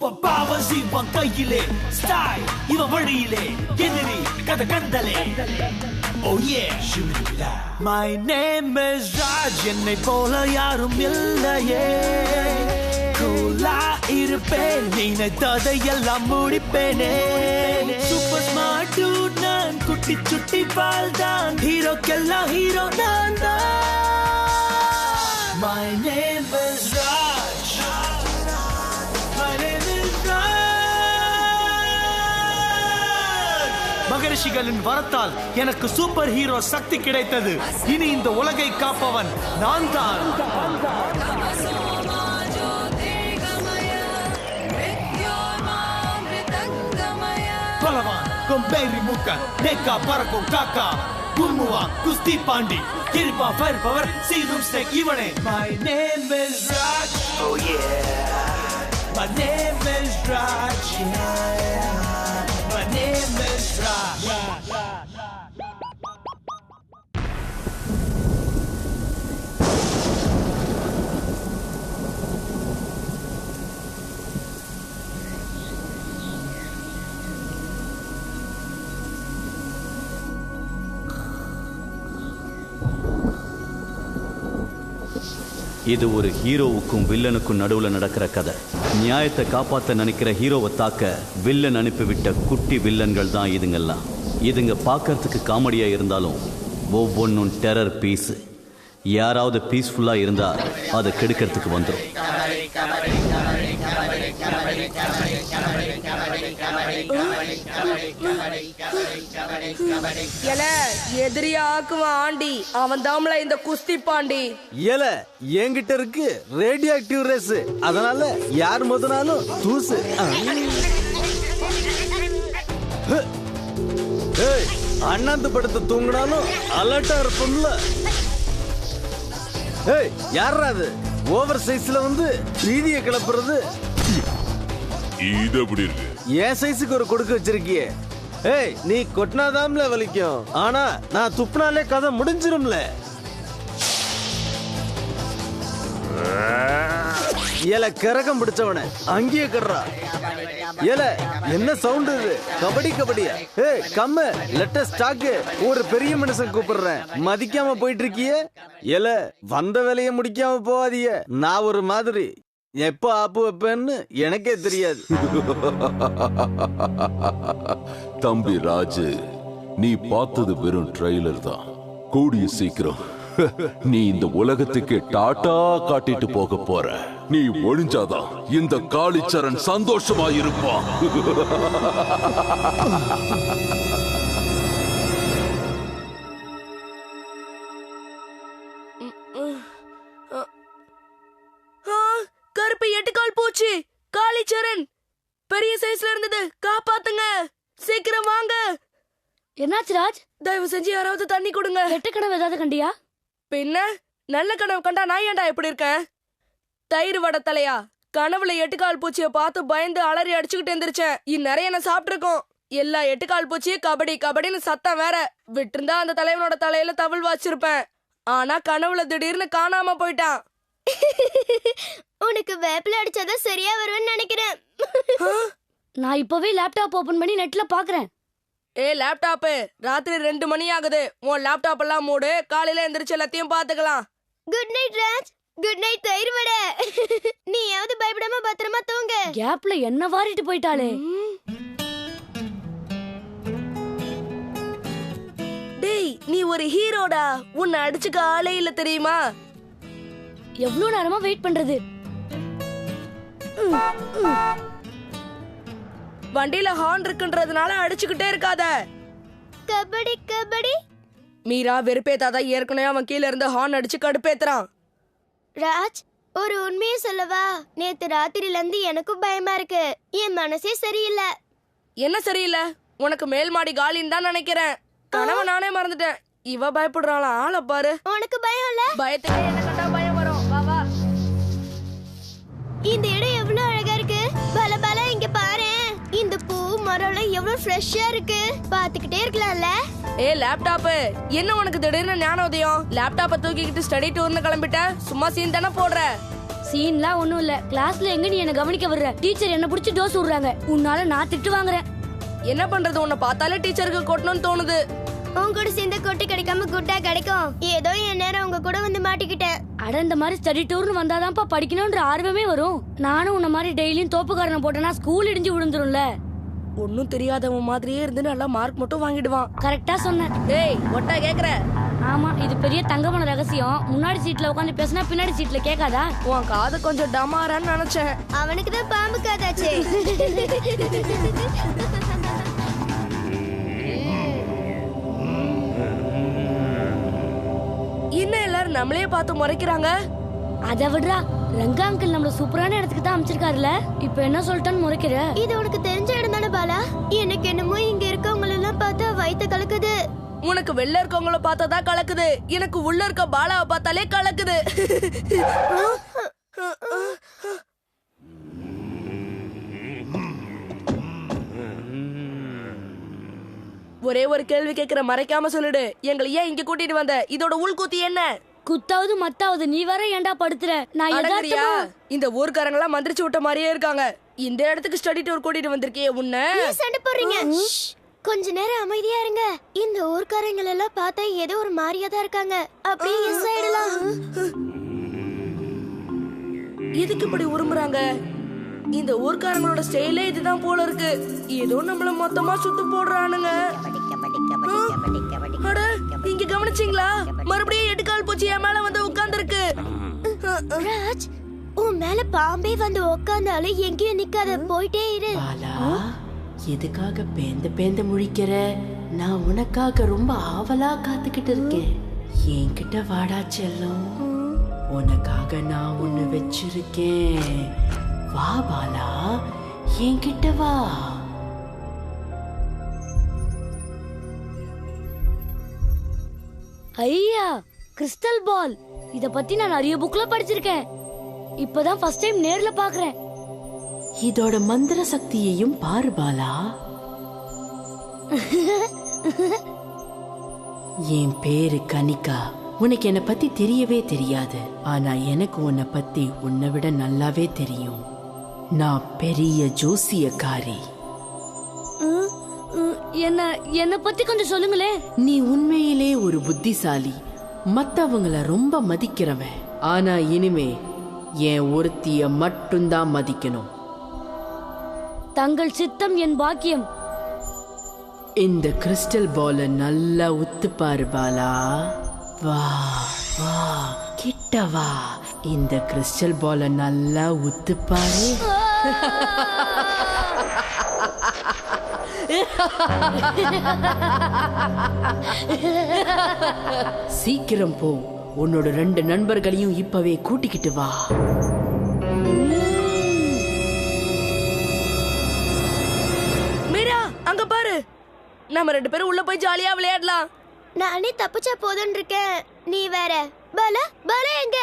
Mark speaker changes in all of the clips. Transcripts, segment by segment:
Speaker 1: Super powers இவன் கையிலே, style இவன் வழியிலே, எதிரி கதை கண்டலே. Oh yeah, my name is Raj, என்னை போல யாரும் இல்லையே. கூலா இருப்பேன், நினைத்ததை எல்லாம் முடிப்பேனே. சூப்பர் ஸ்மார்ட் டூட் நான், குட்டி சுட்டி பால் தான், ஹீரோக்கெல்லாம் ஹீரோ நான் தான். My name is Raj. My name is Raj. மகரிஷிகளின் வரத்தால் எனக்கு சூப்பர் ஹீரோ சக்தி கிடைத்தது. இனி இந்த உலகை காப்பவன் நான் தான். பலவான் கொம்பேரி மூக்கன், டேக்கா பறக்கும் காக்கா, கும்முவா குஸ்தி பாண்டி, கிரிப்பா ஃபயர் பவர், சீரும் ஸ்டேக் இவனே. My name is Raj. Oh yeah. My name is Raj. Yeah. My name is Raj.
Speaker 2: இது ஒரு ஹீரோவுக்கும் வில்லனுக்கும் நடுவுல நடக்கிற கதை. நியாயத்தை காப்பாற்ற நினைக்கிற ஹீரோவை தாக்க வில்லன் அனுப்பிவிட்ட குட்டி வில்லன்கள் தான் இதுங்கெல்லாம். இதுங்க பார்க்கறதுக்கு காமெடியா இருந்தாலும் ஒவ்வொன்றும் டெரர் பீஸ். யாராவது பீஸ்ஃபுல்லா இருந்தா அதை கெடுக்கிறதுக்கு வந்துடும்.
Speaker 3: எதிரியாக்குவான் ஆண்டி, அவன் தாம்ல இந்த குஸ்தி பாண்டி.
Speaker 4: ஏல என்கிட்ட இருக்கு ரேடியோ ஆக்டிவ் ரேஸ், அதனால யார் மோதினாலும் தூசு. அண்ணாந்து படுத்து தூங்கினாலும் அலர்ட்டா இருப்போம்ல. யாரா அது ஓவர் சைஸ்ல வந்து ரீதியை கிளப்புறது?
Speaker 5: இது எப்படி இருக்கு?
Speaker 4: என் சைஸுக்கு ஒரு கொடுக்க வச்சிருக்கியே. நீ கொட்டினாதாம்ல வலிக்கும், ஆனா நான் துப்புனாலே கதை முடிஞ்சிரும்ல. ஏல கரகம் பிடிச்சவன அங்கேயே கர்றா. ஏல என்ன சவுண்ட் இது? கபடி கபடியா? கம்ம லெட்டஸ்ட் ஸ்டாக். ஒரு பெரிய மனுஷன் கூப்பிடுறேன், மதிக்காம போயிட்டு இருக்கியே. ஏல வந்த வேலையை முடிக்காம போவாதீங்க. நான் ஒரு மாதிரி எப்ப ஆப்பு வைப்பேன்னு எனக்கே தெரியாது.
Speaker 5: தம்பி ராஜு, நீ பார்த்தது வெறும் ட்ரெய்லர் தான். கூடிய சீக்கிரம் நீ இந்த உலகத்துக்கு டாட்டா காட்டிட்டு போக போற. நீ ஒழிஞ்சாதான் இந்த காளிச்சரண் சந்தோஷமா இருப்பான்.
Speaker 3: கருப்பு 8 கால் பூச்சி காளிச்சரண் பெரிய சைஸ்ல இருந்தது, காப்பாத்துங்க, சீக்கிரம் வாங்க.
Speaker 6: என்னாச்சு ராஜ்?
Speaker 3: தயவு செஞ்சு யாராவது தண்ணி கொடுங்க.
Speaker 6: கெட்ட கனவு ஏதாவது கண்டியா?
Speaker 3: பின்ன நல்ல கனவு கண்டா நான் ஏன்டா எப்படி இருக்கேன்? தயிர் வடை தலையா, கனவுல 8 கால் பூச்சிய பார்த்து பயந்து அலறி அடிச்சுக்கிட்டு எந்திரிச்சேன். இந்நேரம் என்ன சாப்பிட்டுருக்கோம். எல்லா 8 கால் பூச்சியும் கபடி கபடின்னு சத்தம் வேற. விட்டுருந்தா அந்த தலைவனோட தலையில தவிழ் வச்சிருப்பேன். ஆனா கனவுல திடீர்னு காணாம போயிட்டான்.
Speaker 6: உனக்கு வேப்பில அடிச்சாதான் சரியா வருவேன்னு நினைக்கிறேன். நான் இப்பவே லேப்டாப் ஓபன் பண்ணி நெட்ல பாக்குறேன்.
Speaker 3: லேப்டாப்பு, ராத்திரி 2 மணி ஆகுது. உன் லேப்டாப் எல்லாம் மூடு, காலையில எந்திரிச்சு எல்லாத்தையும் பாத்துக்கலாம்.
Speaker 6: Good night Raj. Good night தயிர் வடை. நீயாவது பயப்படாம பத்திரமா தூங்க. கேப்ல என்ன வாரிட்டு போயிட்டாளே.
Speaker 3: டேய், நீ ஒரு ஹீரோடா. உன்னை அடிச்சுக்க ஆளே இல்ல தெரியுமா?
Speaker 6: எவ்வளவு நேரமா வெயிட் பண்றது?
Speaker 3: வண்டியில ஹார்ன் இருக்குன்றதுனால அடிச்சுக்கிட்டே இருக்காத.
Speaker 6: கபடி கபடி.
Speaker 3: மீரா வெறுப்பேத்தாதான், ஏற்கனவே அவன் கீழ இருந்து ஹார்ன் அடிச்சு கடுப்பேத்துறான்.
Speaker 6: ராஜ், ஒரு உண்மையை சொல்லவா? நேத்து ராத்திரில இருந்து எனக்கும் பயமா இருக்கு. என் மனசே சரியில்லை.
Speaker 3: என்ன சரியில்லை? உனக்கு மேல் மாடி காலின்னு தான் நினைக்கிறேன். கனவு நானே மறந்துட்டேன். இவ பயப்படுறாளா? ஆள பாரு.
Speaker 6: உனக்கு பயம் இல்ல?
Speaker 3: பயத்துக்கு என்ன கண்டா பயம் வரும். வா வா.
Speaker 6: இந்த இடம் எவ்வளவு அழகா இருக்கு. பல பல இங்க பாரு. இந்த பூ மரம்லாம் எவ்வளவு ஃப்ரெஷ்ஷா இருக்கு. பாத்துக்கிட்டே இருக்கலாம்ல.
Speaker 3: லேப்டாப், என்ன உனக்கு திடீர்னு ஞான உதயம்? லேப்டாப்பை தூக்கிக்கிட்டு ஸ்டடி டூர்னு கிளம்பிட்ட. சும்மா சீன் தானே போடுற.
Speaker 7: சீன்லாம் ஒண்ணும் இல்ல. கிளாஸ்ல எங்க நீ என்ன கவனிக்க வர்ற? டீச்சர் என்ன புடிச்சு டோஸ் விடுறாங்க. உன்னால நான் திட்டு வாங்குறேன்.
Speaker 3: என்ன பண்றது, உன்னை பார்த்தாலே டீச்சருக்கு கொட்டணும்னு தோணுது.
Speaker 6: உன் கூட சேர்ந்து கொட்டி கிடைக்காம குட்டா கிடைக்கும். ஏதோ என் நேரம் உங்க கூட வந்து மாட்டிக்கிட்டேன்.
Speaker 7: அட இந்த மாதிரி ஸ்டடி டூர்னு வந்தாதான்ப்பா படிக்கணும்ன்ற ஆர்வமே வரும். நானும் உன்ன மாதிரி டெய்லியும் தோப்புக்காரனை போட்டேன்னா ஸ்கூல் இடிஞ்சு விழுந்துரும்ல.
Speaker 3: ஒன்னும் தெரியாதவன் மாதிரியே இருந்து நல்லா மார்க் மட்டும் வாங்கிடுவான்.
Speaker 7: கரெக்டா சொன்னேன்.
Speaker 3: டேய் ஒட்டா கேக்குற?
Speaker 7: ஆமா, இது பெரிய தங்கமான ரகசியம். முன்னாடி சீட்ல உட்காந்து பேசினா பின்னாடி சீட்ல கேட்காதா?
Speaker 3: உன் காது கொஞ்சம் டமாரான்னு நினைச்சேன்.
Speaker 6: அவனுக்கு தான் பாம்பு காதாச்சே.
Speaker 3: இன்னும் எல்லாரும் நம்மளே பார்த்து முறைக்கிறாங்க.
Speaker 7: அதை விடுறா, ரங்கா அங்கிள் நம்மள சூப்பரான இடத்துக்கு தான் அமைச்சிருக்காருல. இப்ப என்ன சொல்லிட்டான்னு முறைக்கிற?
Speaker 6: இது உனக்கு தெரிஞ்ச இடம் தானே பாலா? எனக்கு என்னமோ இங்க இருக்கவங்க எல்லாம் பார்த்தா வயித்த கலக்குது.
Speaker 3: உனக்கு வெளில இருக்கவங்கள பார்த்தா கலக்குது, எனக்கு உள்ள இருக்க பாலாவை பார்த்தாலே கலக்குது. ஒரே ஒரு கேள்வி கேக்குற, மறைக்காம சொல்லிடு. எங்களை ஏன் இங்க கூட்டிட்டு வந்த? இதோட உள்கூத்தி என்ன?
Speaker 7: குத்தாவது மத்தாவது நீ வர ஏன்டா படுத்துற? நான்
Speaker 3: அடங்கறியா? இந்த ஊர்க்காரங்க எல்லாம் மந்திரிச்சு விட்ட மாதிரியே இருக்காங்க. இந்த இடத்துக்கு ஸ்டடி டூர் கூட்டிட்டு வந்திருக்கே உன்ன.
Speaker 6: சண்டை போடுறீங்க. கொஞ்ச நேரம் அமைதியா இருங்க. இந்த ஊர்க்காரங்க எல்லாம் பார்த்தா ஏதோ ஒரு மாதிரியா தான் இருக்காங்க. அப்படியே எஸ் ஆயிடலாம்.
Speaker 3: எதுக்கு இப்படி உருமுறாங்க? இந்த ஊர்க்காரங்களோட ஸ்டைலே இதுதான் போல இருக்கு. ஏதோ நம்மள மொத்தமா சுத்து போடுறானுங்க. அட, இங்க கவனிச்சீங்களா? மறுபடியும் எட்டுக்கால் பூச்சி என் மேல வந்து உட்கார்ந்துருக்கு.
Speaker 6: ராஜ், உன் மேல பாம்பே வந்து உட்கார்ந்தாலும் எங்கேயும் நிக்காத, போயிட்டே இரு.
Speaker 8: பாலா, எதுக்காக பேந்து முழிக்கிற? நான் உனக்காக ரொம்ப ஆவலா காத்துக்கிட்டு இருக்கேன். என்கிட்ட வாடா செல்லம், உனக்காக நான் ஒண்ணு வச்சிருக்கேன். வா பாலா, என்கிட்ட வா.
Speaker 7: ஐயா, கிறிஸ்டல் பால். இத பத்தி நான் நிறைய புக்ல படிச்சிருக்கேன். இப்பதான் ஃபர்ஸ்ட் டைம் நேர்ல பாக்குறேன்.
Speaker 8: இதோட மந்திர சக்தியையும் பாரு பாலா. என் பேரு கனிகா. உனக்கு என்ன பத்தி தெரியவே தெரியாது. ஆனா எனக்கு உன்னை பத்தி உன்னை விட நல்லாவே தெரியும். நான் பெரிய ஜோசியக்காரி.
Speaker 7: என்ன பத்தி கொஞ்சம் சொல்லுங்களே.
Speaker 8: நீ உண்மையிலே ஒரு புத்திசாலி, மத்தவங்கள ரொம்ப மதிக்கிறவன். ஆனா இனிமே என் ஒருத்திய மட்டும்தான் மதிக்கணும்.
Speaker 7: தங்கள் சித்தம் என் பாக்கியம்.
Speaker 8: இந்த கிறிஸ்டல் பால நல்லா உத்துப்பாரு பாலா. வா வா, கிட்ட வா. இந்த கிறிஸ்டல் பால நல்லா உத்துப்பாரு. சீக்கிரம் போ. உன்னோட 2 நண்பர்களையும் இப்பவே கூட்டிக்கிட்டு வா.
Speaker 3: மீரா, அங்க பாரு. நம்ம 2 பேரும் உள்ள போய் ஜாலியா விளையாடலாம்.
Speaker 6: நானே தப்பிச்சா போதுன்னு இருக்கேன். நீ வேற. பாலா, பாலா எங்க?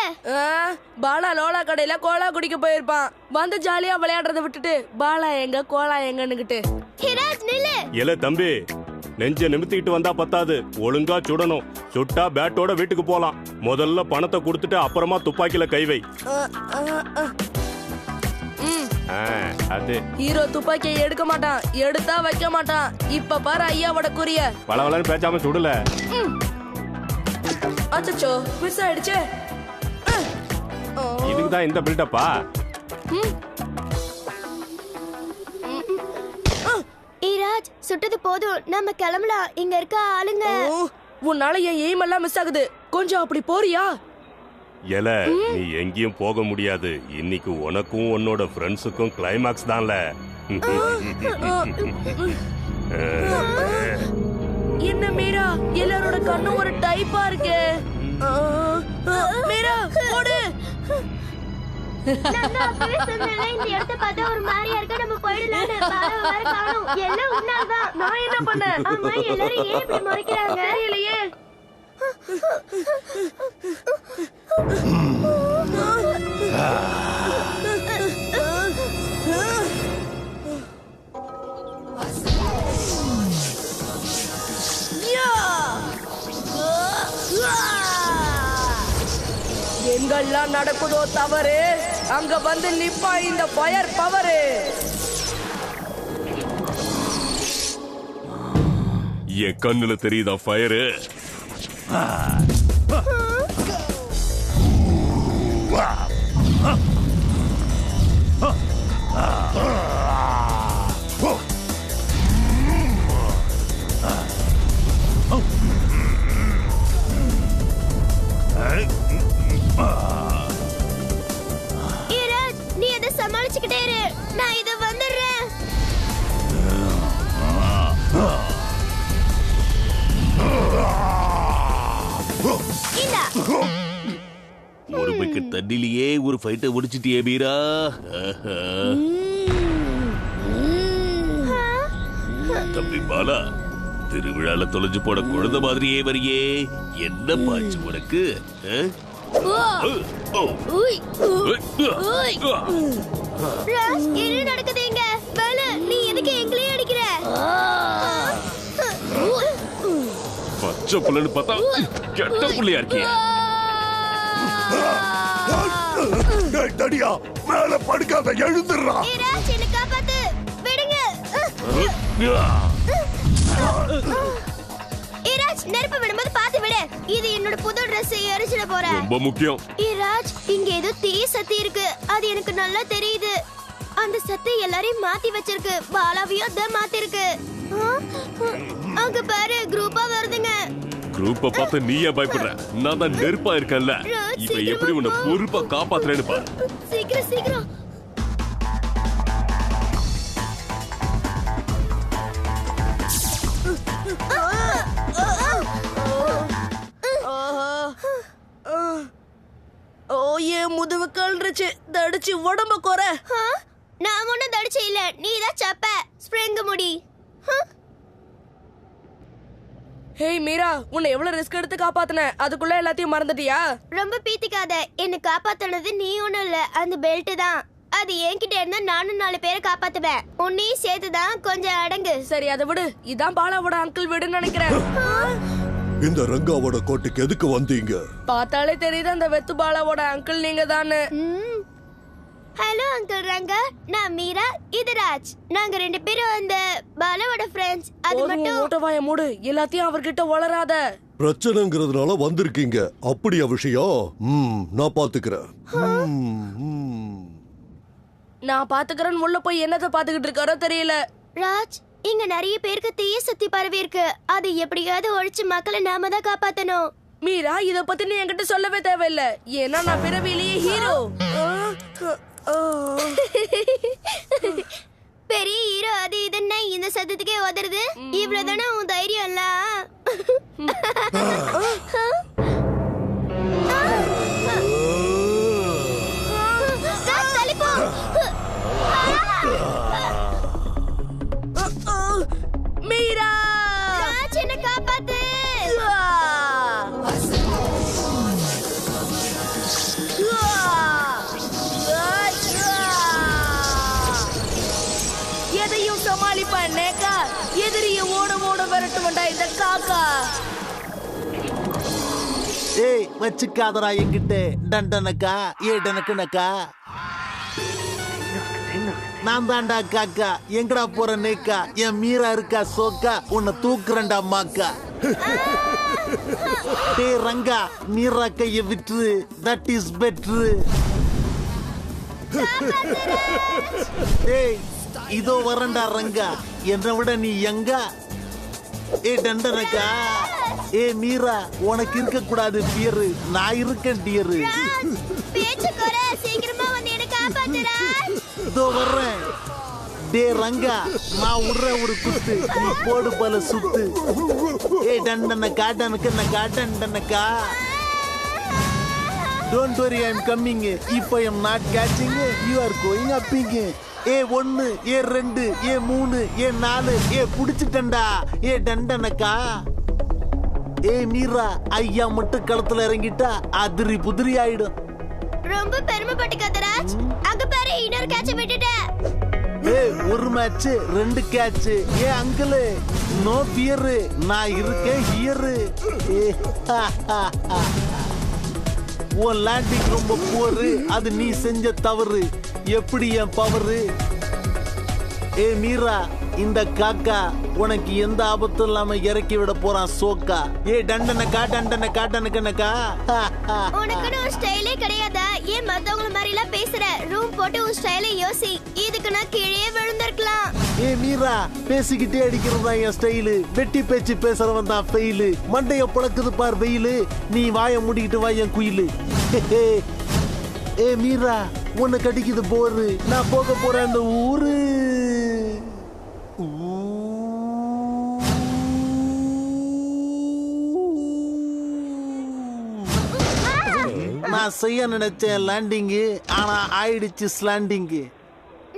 Speaker 3: பாலா லோலா கடையில கோலா குடிக்க போயிருப்பான். வந்து ஜாலியா விளையாடுறத விட்டுட்டு பாலா எங்க கோலா எங்கன்னுகிட்டு.
Speaker 6: ஹிராஜ் நில்லு.
Speaker 9: எல தம்பி, நெஞ்ச நிமித்திட்டு வந்தா பத்தாது, ஒழுங்கா சுடணும். சுட்டா பேட்டோட வீட்டுக்கு போலாம். முதல்ல பணத்தை கொடுத்துட்டு அப்புறமா துப்பாக்கில கை வை. அது
Speaker 3: ஹீரோ துப்பாக்கியை எடுக்க மாட்டான், எடுத்தா வைக்க மாட்டான். இப்ப பாரு ஐயாவோட குறிய.
Speaker 9: பலவலன்னு பேசாம சுடல.
Speaker 3: அச்சச்சோ, மிஸ் ஆயிடுச்சே.
Speaker 9: இதுக்குதான் இந்த பில்டப்பா?
Speaker 6: ஹிராஜ், சுட்டது போதும், நம்ம கிளம்பலாம். இங்க இருக்க ஆளுங்க.
Speaker 3: உன்னால என் எய்ம் எல்லாம் மிஸ் ஆகுது. கொஞ்சம் அப்படி போறியா?
Speaker 9: எல, நீ எங்கேயும் போக முடியாது. இன்னைக்கு உனக்கும் உன்னோட ஃப்ரெண்ட்ஸுக்கும் கிளைமாக்ஸ் தான்ல.
Speaker 3: என்ன மீரா, எல்லாரோட கண்ணும் ஒரு டைப்பா இருக்கு. மீரா ஓடு.
Speaker 6: நான் அப்பவே சொன்னேன்ல, இந்த இடத்தை பார்த்தா ஒரு மாதிரியா இருக்கு, நம்ம போயிடலாம்னு. பாலா வேற காணோம். எல்லாம் உன்னால்தான்.
Speaker 3: நான் என்ன பண்ணேன்?
Speaker 6: ஆமா, எல்லாரும் ஏன் இப்படி முறைக்கிறாங்க?
Speaker 3: தெரியலையே. எங்கெல்லாம் நடக்குதோ தவறு, அங்க வந்து நிப்பா இந்த ஃபயர் பவர்.
Speaker 9: என் கண்ணுல தெரியுதா ஃபயரு?
Speaker 6: நீ அதை சமாளிச்சுக்கிட்டே இரு, நான் இதை வந்துடுறேன்.
Speaker 10: ஒரு பக்கெட் தண்ணிலேயே ஒரு ஃபைட்டை முடிச்சிட்டியே மீரா. தம்பி பாலா, திருவிழால தொலைஞ்சு போன குழந்தை மாதிரியே வரியே, என்ன பாச்சு உனக்கு?
Speaker 6: என்ன நடக்குது இங்க? பாலு, நீ எதுக்கு எங்களையே அடிக்கிற?
Speaker 9: பச்சை புள்ளன்னு பார்த்தா கெட்ட புள்ளையா இருக்கியா?
Speaker 5: தடியா மேல படுக்காத, எழுந்துடுறா.
Speaker 6: ராஜ், என்ன காப்பாத்து, விடுங்க. ராஜ், நெருப்பு விடும்போது பாத்து விடு. இது என்னோட புது Dress எரிச்சிட போறேன்.
Speaker 9: ரொம்ப முக்கியம்.
Speaker 6: ராஜ், இங்க ஏதோ தீ சக்தி இருக்கு, அது எனக்கு நல்லா தெரியுது. அந்த சக்தி எல்லாரையும் மாத்தி வச்சிருக்கு, பாலாவையும் தான் மாத்தி இருக்கு. அங்க பாரு, குரூப்பா வருதுங்க.
Speaker 9: குரூப்ப பார்த்து நீயே பயப்படுற? நான் தான் நெருப்பா இருக்கேன்ல, இப்ப எப்படி உன்னை பொறுப்பா காப்பாத்துறேன்னு பாரு.
Speaker 6: சீக்கிரம் சீக்கிரம்.
Speaker 3: ஓயே, முதுகு கல்றுச்சு, தடிச்சு உடம்ப குற.
Speaker 6: நான் ஒண்ணும் தடிச்சு இல்ல, நீதான் சப்ப ஸ்ப்ரிங் முடி.
Speaker 3: ஹேய் மீரா, உன்னை எவ்வளவு ரிஸ்க் எடுத்து காப்பாத்துன, அதுக்குள்ள எல்லாத்தையும் மறந்துட்டியா?
Speaker 6: ரொம்ப பீத்திக்காத, என்ன காப்பாத்துனது நீ ஒண்ணும் இல்ல, அந்த பெல்ட் தான். அது என்கிட்ட இருந்தா நானும் 4 பேரை காப்பாத்துவேன், உன்னையும் சேர்த்துதான். கொஞ்சம் அடங்கு.
Speaker 3: சரி, அதை விடு. இதான் பாலாவோட அங்கிள் வீடுன்னு நினைக்கிறேன்.
Speaker 5: இந்த ரங்காவோட கோட்டைக்கு எதுக்கு வந்தீங்க?
Speaker 3: பார்த்தாலே தெரியுது அந்த வெத்து பாலாவோட அங்கிள் நீங்க தானே.
Speaker 6: ஹலோ அங்கிள் ரங்கா, நான் மீரா, இது ராஜ். நாங்க 2 பேரும் அந்த பாலாவோட ஃப்ரெண்ட்ஸ். அது மட்டும்
Speaker 3: ஓட்டவாய மூடு, எல்லாத்தையும் அவர்கிட்ட வளராத.
Speaker 5: பிரச்சனைங்கிறதுனால வந்திருக்கீங்க, அப்படியா விஷயம்? நான் பாத்துக்கிறேன்.
Speaker 3: நான் பாத்துக்கிறேன்னு உள்ள போய் என்னத்தை பாத்துக்கிட்டு இருக்காரோ தெரியல.
Speaker 6: ராஜ், இங்க நிறைய பேருக்கு தீய சக்தி பரவி இருக்கு, அது எப்படியாவது ஒழிச்சு மக்களை நாம தான் காப்பாத்தணும்.
Speaker 3: மீரா, இத பத்தி நீ என்கிட்ட சொல்லவே தேவையில்ல, ஏன்னா நான் பிறவிலேயே ஹீரோ.
Speaker 6: பெரிய ஹீரோ அது இதுன்னா இந்த சத்தத்துக்கே உதறது. இவ்வளவுதானே உன் தைரியம் இல்ல?
Speaker 3: மீரா,
Speaker 6: என்ன காப்பாத்து.
Speaker 3: எதையும் சமாளிப்பேன் நேக்கா, எதிரிய ஓட ஓட விரட்டு வேண்டா இந்த காக்கா.
Speaker 10: ஏய், வச்சுக்காதரா என்கிட்ட டண்டனக்கா, ஏடனக்குனக்கா. நான் தாண்டா காக்கா, எங்கடா போற நேக்கா? என் மீரா இருக்கா சோக்கா, உன்னை தூக்குறேன்டா மாக்கா. டே ரங்கா, மீரா கைய விட்டுரு, தட் இஸ் பெட்ரு. ஏய், இதோ வரண்டா ரங்கா, என்னை விட நீ எங்க? ஏ டண்டனக்கா, ஏ மீரா, உனக்கு இருக்க கூடாது பியரு, நான் இருக்கேன் டியரு.
Speaker 6: பேச்சு குறை, சீக்கிரமா வந்து என்ன காப்பாத்துறா.
Speaker 10: இதோ வர்றேன். டே ரங்கா, நான் விடுறேன் ஒரு குத்து, நீ போடு பல சுத்து. ஏ டண்டனக்கா, டனக்கா டண்டனக்கா. Don't worry, I am coming. இப்போ I am not catching, you are going upping. A 1, A 2, A 3, A 4, ஏ புடிச்சிட்டண்டா. ஏ டண்டனக்கா. ஏ மீரா, ஐயா மட்டும் களத்துல இறங்கிட்டா அதிரி புதிரி ஆயிடும்.
Speaker 6: ரொம்ப பெருமைப்பட்டுக்காத ராஜ், அங்க பாரு இன்னொரு கேட்ச விட்டுட்டேன்.
Speaker 10: ஏ, ஒரு மேட்ச் 2 கேட்ச். ஏ அங்கிள், நோ பியர், நான் இருக்கேன் ஹியர். உன் லேண்டிங் ரொம்ப போரு, அது நீ செஞ்ச தவறு. எப்படி என் பவரு? ஏ மீரா, இந்த காக்கா உனக்கு எந்த ஆபத்தும் இல்லாம இறக்கி விட போறான் சோக்கா. ஏ டண்டனக்கா டண்டனக்கா டண்டனக்கா.
Speaker 6: உனக்கு ஒரு ஸ்டைலே கிடையாதா? ஏன் மத்தவங்கள மாதிரி எல்லாம் பேசுற? ரூம் போட்டு உன் ஸ்டைலை யோசி. இதுக்கு நான் கீழே விழுந்திருக்கலாம்.
Speaker 10: ஏ மீரா, பேசிக்கிட்டே அடிக்கிறதா என் ஸ்டைலு. வெட்டி பேச்சு பேசுறவன் தான் ஃபெயிலு. மண்டைய புழக்குது பார் வெயிலு. நீ வாய மூடிக்கிட்டு வா என் குயிலு. ஏ மீரா, உன்னை கடிக்குது போரு. நான் போக போறேன் அந்த ஊரு. நான் செய்ய நினைச்சேன் லேண்டிங்கு, ஆனா ஆயிடுச்சு ஸ்லாண்டிங்கு.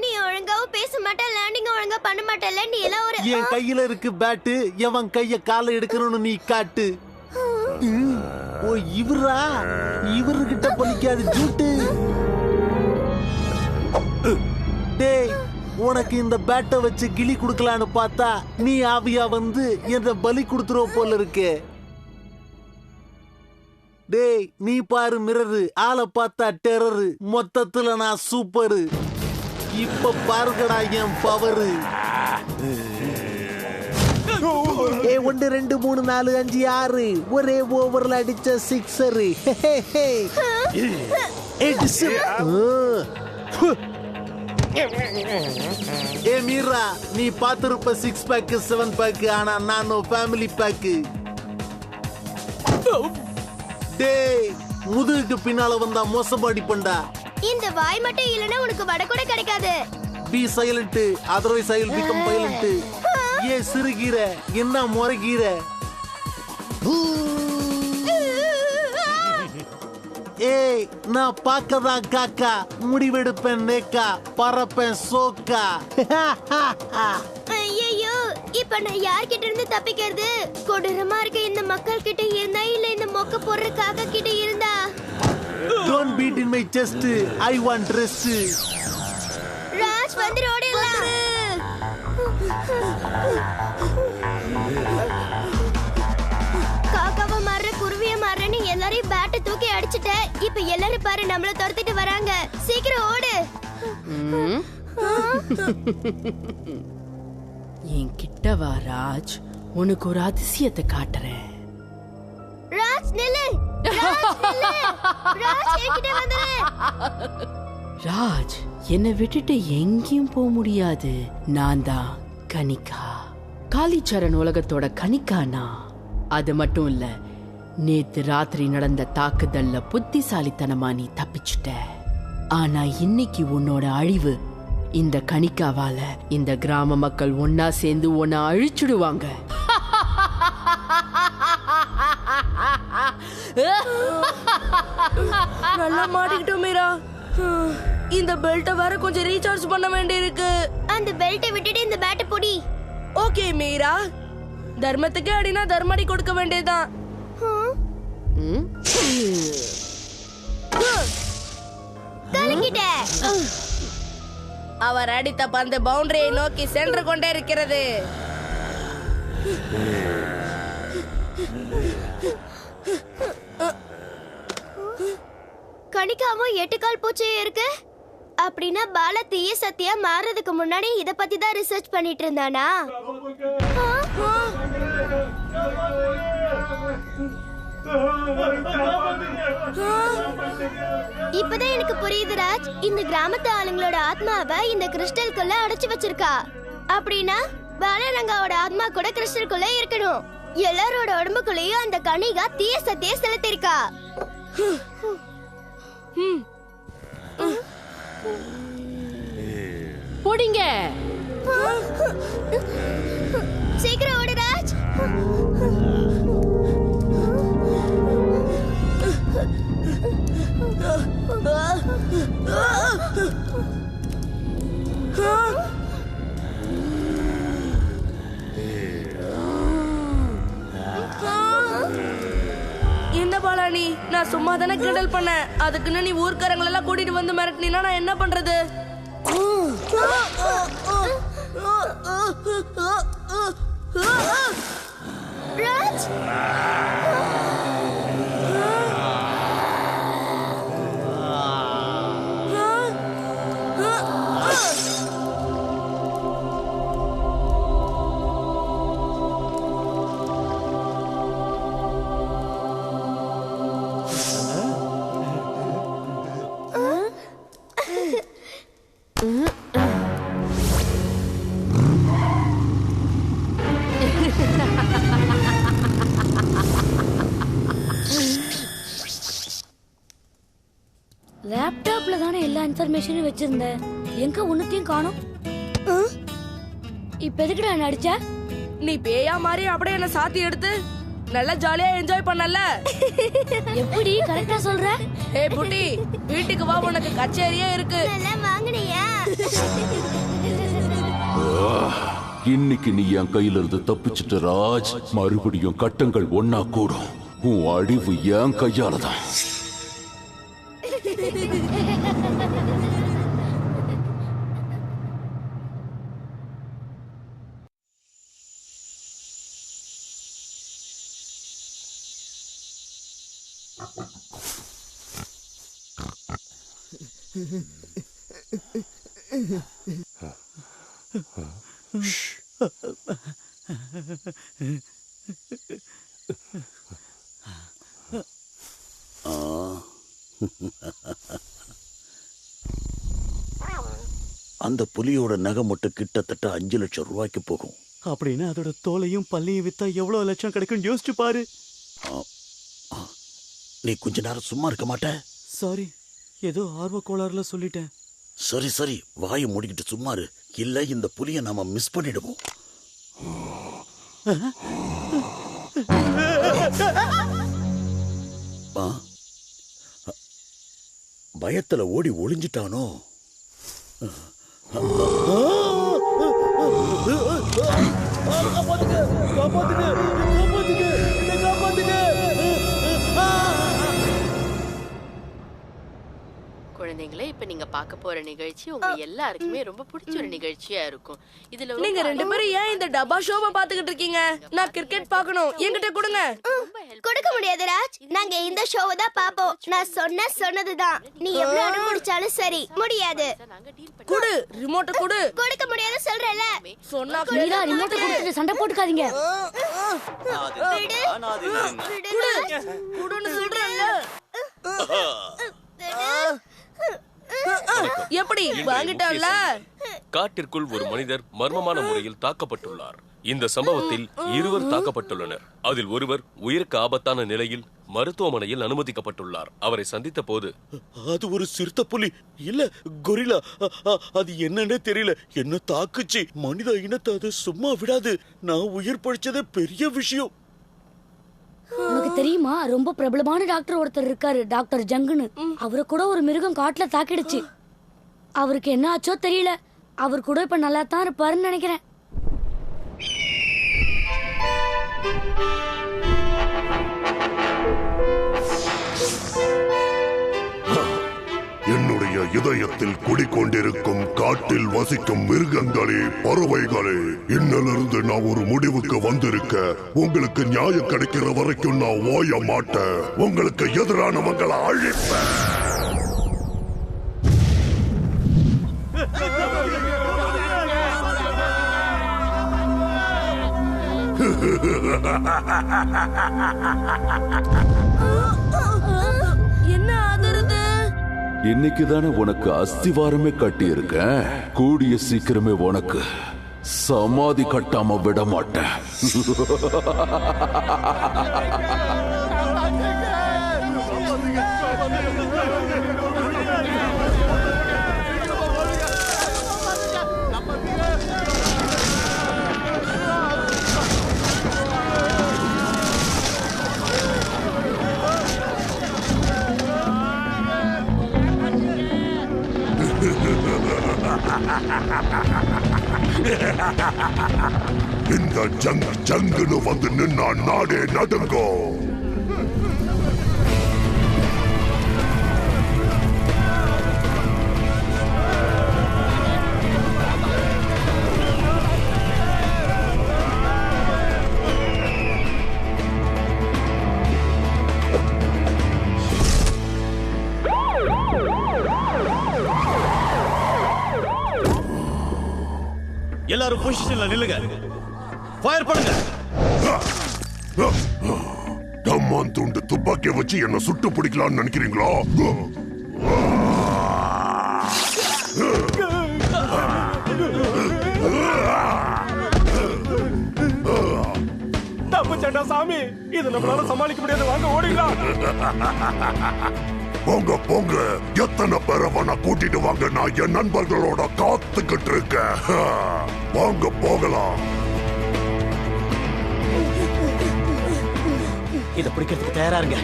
Speaker 6: நீ ஒழுங்காவும் பேச மாட்ட, லேண்டிங் ஒழுங்கா பண்ண மாட்டல. நீ எல்லாம் ஒரு
Speaker 10: என் கையில இருக்கு பேட்டு, எவன் கைய கால எடுக்கணும்னு நீ காட்டு. ஓ இவரா? இவருகிட்ட பலிக்காது ஜூட்டு. டேய், உனக்கு இந்த பேட்டை வச்சு கிளி குடுக்கலான்னு பார்த்தா நீ ஆவியா வந்து என்ன பலி கொடுத்துருவ போல இருக்கே. டேய், நீ பாரு மிரரு, ஆளை பார்த்தா டெரரு, மொத்தத்துல நான் சூப்பரு. இப்ப பாருங்கடா என் பவரு. 1 2 3 4 5 6 ஒரே ஓவர்ல அடிச்ச சிக்ஸரு. ஏ மீரா, நீ பாத்திருப்ப 6 பேக் 7 பேக், ஆனா நானும் ஃபேமிலி பேக்கு. டேய், முதுகுக்கு பின்னால வந்தா மோசமாடி பண்டா.
Speaker 6: இந்த வாய் மட்டும் இல்லனா உனக்கு வடை கூட கிடைக்காது.
Speaker 10: Be silent, otherwise I will become violent. ஏ சிறுகீர, என்ன முறைகீர. ஏய், நான் பார்க்கதான் காக்கா, முடிவெடுப்பேன் நேக்கா, பறப்பேன் சோக்கா.
Speaker 6: ஐயோ, இப்ப நான் யார்கிட்ட இருந்து தப்பிக்கிறது? கொடூரமா இருக்க இந்த மக்கள் கிட்ட இருந்தா இல்ல இந்த மொக்க போடுற காக்கா கிட்ட இருந்தா?
Speaker 10: Don't beat in my chest, I want rest.
Speaker 6: Raj வந்து ஓடிடலாம். காக்காவ மாற குருவிய மாறன்னு எல்லாரையும் பேட்டை தூக்கி அடிச்சிட்ட. இப்ப எல்லாரும் பாரு நம்மள துரத்திட்டு வராங்க. சீக்கிரம் ஓடு.
Speaker 8: என் கிட்ட வா ராஜ், உனக்கு ஒரு அதிசயத்தை காட்டுறேன்.
Speaker 6: ராஜ் நில்லு. ராஜ் என்கிட்ட வந்துரு.
Speaker 8: ராஜ், என்னை விட்டுட்டு எங்கேயும் போக முடியாது. நான் தான் கனிகா, காளிச்சரண் உலகத்தோட கனிகானா. அது மட்டும் இல்ல, நேத்து ராத்திரி நடந்த தாக்குதல்ல புத்திசாலித்தனமா நீ தப்பிச்சுட்ட. ஆனா இன்னைக்கு உன்னோட அழிவு இந்த கனிகாவால. இந்த கிராம மக்கள் ஒன்னா சேர்ந்து உன்னை அழிச்சுடுவாங்க.
Speaker 3: நல்லா மாட்டிக்கிட்டோம் மீரா. இந்த பெல்ட்டை வேற கொஞ்சம் ரீசார்ஜ் பண்ண வேண்டியிருக்கு.
Speaker 6: அந்த பெல்ட்டை விட்டுட்டு இந்த பேட்டை பொடி.
Speaker 3: ஓகே மீரா, தர்மத்துக்கு அடினா தர்மடி கொடுக்க வேண்டியதுதான்.
Speaker 6: கலக்கிட்ட.
Speaker 3: அவர் அடித்த பந்து பவுண்டரியை நோக்கி சென்று கொண்டே இருக்கிறது.
Speaker 6: கணிக்காவும் 8 கால் பூச்சியே இருக்கு. அப்படின்னா பாலா தீய சத்தியா மாறதுக்கு முன்னாடி இத பத்தி தான் ரிசர்ச் பண்ணிட்டு இருந்தானா? இப்பதான் எனக்கு புரியுது ராஜ். இந்த கிராமத்து ஆளுங்களோட ஆத்மாவை இந்த கிறிஸ்டலுக்குள்ள அடைச்சு வச்சிருக்கா. அப்படின்னா பாலரங்காவோட ஆத்மா கூட கிறிஸ்டலுக்குள்ள இருக்கணும். எல்லாரோட உடம்புக்குள்ளேயும் அந்த கனிகா தீய சத்திய செலுத்திருக்கா.
Speaker 8: போடிங்க,
Speaker 6: சீக்கிரம் ஓடு ராஜ்.
Speaker 3: என்ன பாலானி, நான் சும்மா தானே கிண்டல் பண்ண. அதுக்குன்னு நீ ஊர்க்காரங்களெல்லாம் கூட்டிட்டு வந்து மிரட்டினா நான் என்ன பண்றது?
Speaker 6: ராஜ்,
Speaker 7: தானே எல்லா இன்ஃபர்மேஷனும் வச்சிருந்தேன். எங்க ஒண்ணுத்தையும் காணோம். இப்ப எதுக்குடா என்ன அடிச்ச?
Speaker 3: நீ பேயா மாதிரி அப்படியே என்ன சாத்தி எடுத்து நல்லா ஜாலியா என்ஜாய் பண்ணல.
Speaker 7: எப்படி கரெக்டா சொல்ற?
Speaker 3: ஏய் புட்டி, வீட்டுக்கு வா, உனக்கு கச்சேரியே இருக்கு.
Speaker 6: நல்லா வாங்குனியா?
Speaker 5: இன்னைக்கு நீ என் கையில இருந்து தப்பிச்சிட்டு ராஜ். மறுபடியும் கட்டங்கள் ஒன்னா கூடும். உன் அழிவு என் கையாலதான்.
Speaker 11: அந்த புலியோட நகை மட்டும் கிட்டத்தட்ட 5 லட்சம் ரூபாய்க்கு போகும்.
Speaker 2: அப்படின்னு அதோட தோலையும் பல்லையும் வித்தா எவ்வளவு லட்சம் கிடைக்கும் யோசிச்சு பாரு.
Speaker 11: நீ கொஞ்ச நேரம் சும்மா இருக்க மாட்ட?
Speaker 2: சாரி, ஏதோ ஆர்வ கோளாறுல சொல்லிட்டேன்.
Speaker 11: சரி சரி, வாயை மூடிக்கிட்டு சும்மா இரு. இல்ல இந்த புலியை நாம மிஸ் பண்ணிடுவோம். பயத்துல ஓடி ஒளிஞ்சிட்டானோ?
Speaker 8: குழந்தைங்களே, இப்ப நீங்க பார்க்க போற நிகழ்ச்சி உங்க எல்லாருக்குமே ரொம்ப பிடிச்ச ஒரு நிகழ்ச்சியா இருக்கும். இதுல
Speaker 3: நீங்க 2 பேரும் ஏன் இந்த டப்பா ஷோவை பாத்துக்கிட்டு இருக்கீங்க? நான் கிரிக்கெட் பார்க்கணும், என்கிட்ட கொடுங்க.
Speaker 6: கொடுக்க முடியாது ராஜ், நாங்க இந்த ஷோவை தான் பாப்போம். நான் சொன்னதுதான். நீ எவ்வளவு அடம் முடிச்சாலும் சரி, முடியாது.
Speaker 3: குடு, ரிமோட் குடு.
Speaker 6: கொடுக்க முடியாது சொல்றல.
Speaker 3: சொன்னா
Speaker 7: மீரா, ரிமோட் கொடுத்துட்டு சண்டை போட்டுக்காதீங்க.
Speaker 3: குடு, குடுன்னு சொல்றேன்ல. எப்படி வாங்கிட்டல?
Speaker 12: காட்டிற்குள் ஒரு மனிதர் மர்மமான முறையில் தாக்கப்பட்டுள்ளார். இந்த சம்பவத்தில் 2 தாக்கப்பட்டுள்ளனர். அதில் ஒருவர் உயிருக்கு ஆபத்தான நிலையில் மருத்துவமனையில் அனுமதிக்கப்பட்டுள்ளார். அவரை சந்தித்த போது,
Speaker 11: அது ஒரு சிறுத்தை புலி இல்ல கொரிலா, அது என்னன்னே தெரியல, என்ன தாக்குச்சு. மனித இனத்தை அது சும்மா விடாது. நான் உயிர் பழிச்சதே பெரிய விஷயம்.
Speaker 7: உனக்கு தெரியுமா, ரொம்ப பிரபலமான டாக்டர் ஒருத்தர் இருக்காரு, டாக்டர் ஜங்குன்னு. அவரை கூட ஒரு மிருகம் காட்டுல தாக்கிடுச்சு. அவருக்கு என்ன ஆச்சோ தெரியல. அவர் கூட இப்ப நல்லா தான் இருப்பாருன்னு நினைக்கிறேன்.
Speaker 13: என்னுடைய இதயத்தில் குடிக்கொண்டிருக்கும் காட்டில் வசிக்கும் மிருகங்களே, பறவைகளே, இன்னிலிருந்து நான் ஒரு முடிவுக்கு வந்திருக்க. உங்களுக்கு நியாயம் கிடைக்கிற வரைக்கும் நான் ஓய மாட்டேன். உங்களுக்கு எதிரானவங்களை அழிப்பேன்.
Speaker 3: என்ன ஆதரது?
Speaker 5: இன்னைக்கு தானே உனக்கு அஸ்திவாரமே கட்டி இருக்கேன். கூடிய சீக்கிரமே உனக்கு சமாதி கட்டாம விட மாட்டேன்.
Speaker 13: இந்த ஜங்குன்னு வந்து நின்னா நாடே நடுங்கும்.
Speaker 1: எல்லாரும் பொசிஷன்ல நில்லுங்க. ஃபயர் பண்ணுங்க.
Speaker 13: தம்மான் துண்டு துப்பாக்கியை வச்சு என்ன சுட்டு பிடிக்கலாம்னு நினைக்கிறீங்களா?
Speaker 9: தப்பு சண்டா சாமி, இது நம்மளால சமாளிக்க முடியாது. வாங்க ஓடிடலாம்.
Speaker 13: போங்க போங்க, எத்தனை பேரை வேணா கூட்டிட்டு வாங்க, நான் என் நண்பர்களோட காத்துக்கிட்டு இருக்கேன். வாங்க போகலாம்.
Speaker 1: இதை பிடிக்கிறதுக்கு தயாரா இருங்க.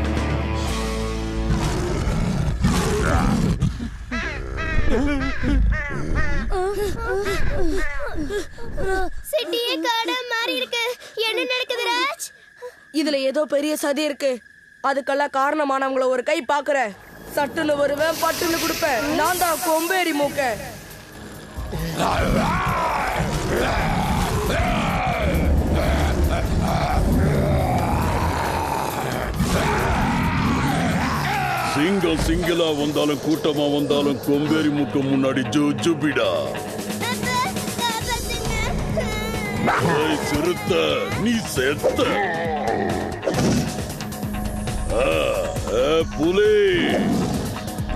Speaker 6: சிட்டியே காடா மாறி இருக்கு. என்ன நடக்குது ராஜ்?
Speaker 3: இதுல ஏதோ பெரிய சதி இருக்கு. அதுக்கெல்லாம் காரணமானவங்கள ஒரு கை பாக்குற. சட்டுன்னு வருவேன், பட்டுன்னு கொடுப்பேன். நான் தான் கொம்பேறி மூக்க.
Speaker 11: சிங்கம் சிங்கிளா வந்தாலும் கூட்டமா வந்தாலும் கொம்பேரி மூக்க முன்னாடி ஜூபிடா. சிறுத்த நீ செத்த. புலி,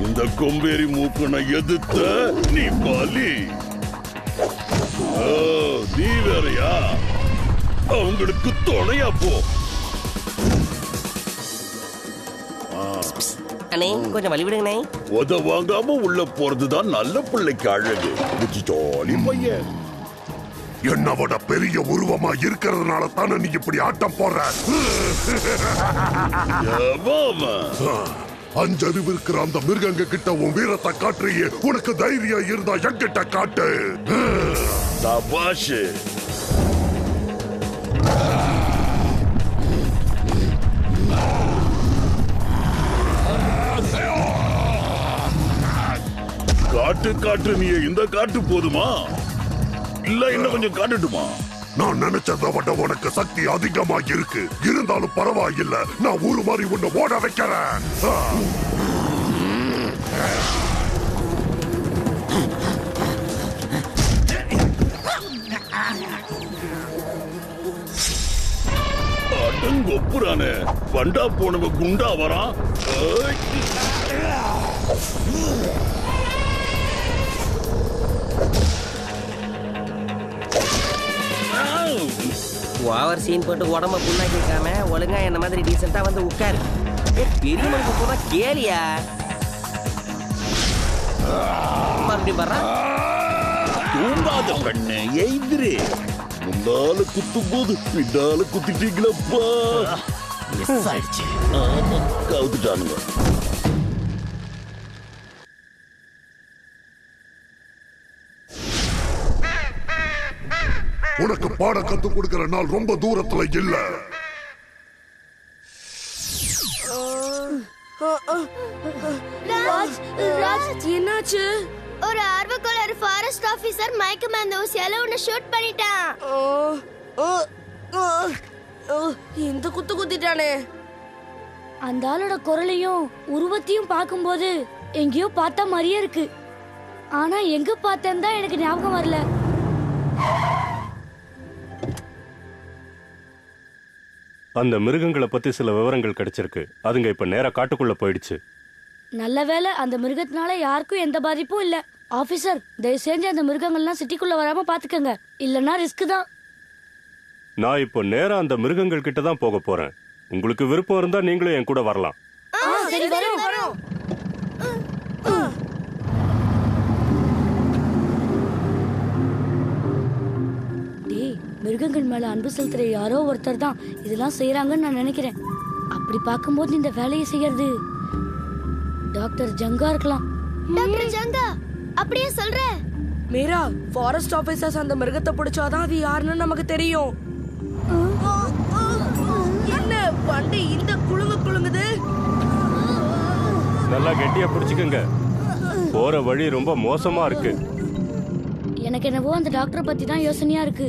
Speaker 11: இந்த கொம்பேரி மூக்கனை எதிர்த்த நீ பலி. நீ வேறையா? அவங்களுக்கு துணையா போ.
Speaker 14: அண்ணே, கொஞ்சம் வழி விடுங்கண்ணே.
Speaker 11: உத வாங்காம உள்ள போறதுதான் நல்ல பிள்ளைக்கு அழகு. ஜாலி பையன்.
Speaker 13: என்னை விட பெரிய உருவமா இருக்கிறதுனால தானே நீ இப்படி ஆட்டம் போடுற. அஞ்சறிவு இருக்கிற அந்த மிருகங்க கிட்ட உன் வீரத்தை காட்டுறியே, உனக்கு தைரியம் இருந்தா என்கிட்ட காட்டு.
Speaker 11: சபாஷ். காட்டு காட்டு, நீ இந்த காட்டு போதுமா இல்ல இன்னும் கொஞ்சம் காட்டுட்டுமா?
Speaker 13: நான் நினைச்சதை விட உனக்கு சக்தி அதிகமா இருக்கு. இருந்தாலும் பரவாயில்ல, நான் ஊரு மாதிரி உன்னை ஓட வைக்கிறேன்.
Speaker 11: அடங்கொப்புறானே, பண்டா போனவ குண்டா வரான்.
Speaker 14: ஓவர் சீன் போட்டு உடம்ப புண்ணாக்கிக்காம ஒழுங்கா என்ன மாதிரி டீசெண்டா வந்து உட்காரு. பெரிய மனுக்கு போனா கேளியா? மறுபடியும் வர்றா.
Speaker 11: தூங்காத கண்ணு எய்திரு. முன்னால குத்தும் போது பின்னால குத்திட்டீங்களப்பா. கவுத்துட்டானுங்க.
Speaker 13: உனக்கு பாடம் கத்து கொடுக்கிற நாள் ரொம்ப தூரத்துல இல்ல.
Speaker 6: ராஜ்,
Speaker 3: என்னாச்சு?
Speaker 6: ஒரு ஆர்வக்கோளாறு ஃபாரஸ்ட் ஆபீசர் மயக்க மருந்து ஊசியால உன்னை ஷூட் பண்ணிட்டான்.
Speaker 3: இந்த குத்து குத்திட்டானே.
Speaker 7: அந்த ஆளோட குரலையும் உருவத்தையும் பார்க்கும்போது எங்கேயோ பார்த்த மாதிரியே இருக்கு. ஆனா எங்க பார்த்தேன்னு தான் எனக்கு ஞாபகம் வரல.
Speaker 9: அந்த மிருகங்களை பத்தி சில விவரங்கள் கிடைச்சிருக்கு. அதுங்க இப்ப நேரா காட்டுக்குள்ள போயிடுச்சு.
Speaker 7: நல்ல வேளை அந்த மிருகத்தினால யாருக்கும் எந்த பாதிப்பும் இல்ல. ஆபீசர், தயவு செஞ்சு அந்த மிருகங்கள்லாம் சிட்டிக்குள்ள வராம பாத்துக்கங்க. இல்லன்னா ரிஸ்க் தான்.
Speaker 9: நான் இப்போ நேரா அந்த மிருகங்கள் கிட்ட தான் போக போறேன். உங்களுக்கு விருப்பம் இருந்தா நீங்களும் என் கூட வரலாம்.
Speaker 7: சரி, வரோம். டேய், மிருகங்கள் மேல அன்பு செலுத்துற யாரோ ஒருத்தர் தான் இதெல்லாம் செய்யறாங்கன்னு நான் நினைக்கிறேன். அப்படி பார்க்கும்போது இந்த வேலையை செய்யறது டாக்டர் ஜங்கா இருக்கலாம்.
Speaker 6: டாக்டர் ஜங்கா, அப்படியே சொல்ற?
Speaker 3: மீரா, ஃபாரஸ்ட் ஆபீசர்ஸ் அந்த மிருகத்தை பிடிச்சாதான் அது யாருன்னு நமக்கு தெரியும். என்ன வண்டி இந்த குலுங்குது?
Speaker 9: நல்லா கெட்டியா பிடிச்சுக்கங்க. போற வழி ரொம்ப மோசமா இருக்கு.
Speaker 7: எனக்கு என்னவோ அந்த டாக்டரை பத்தி தான் யோசனையா இருக்கு.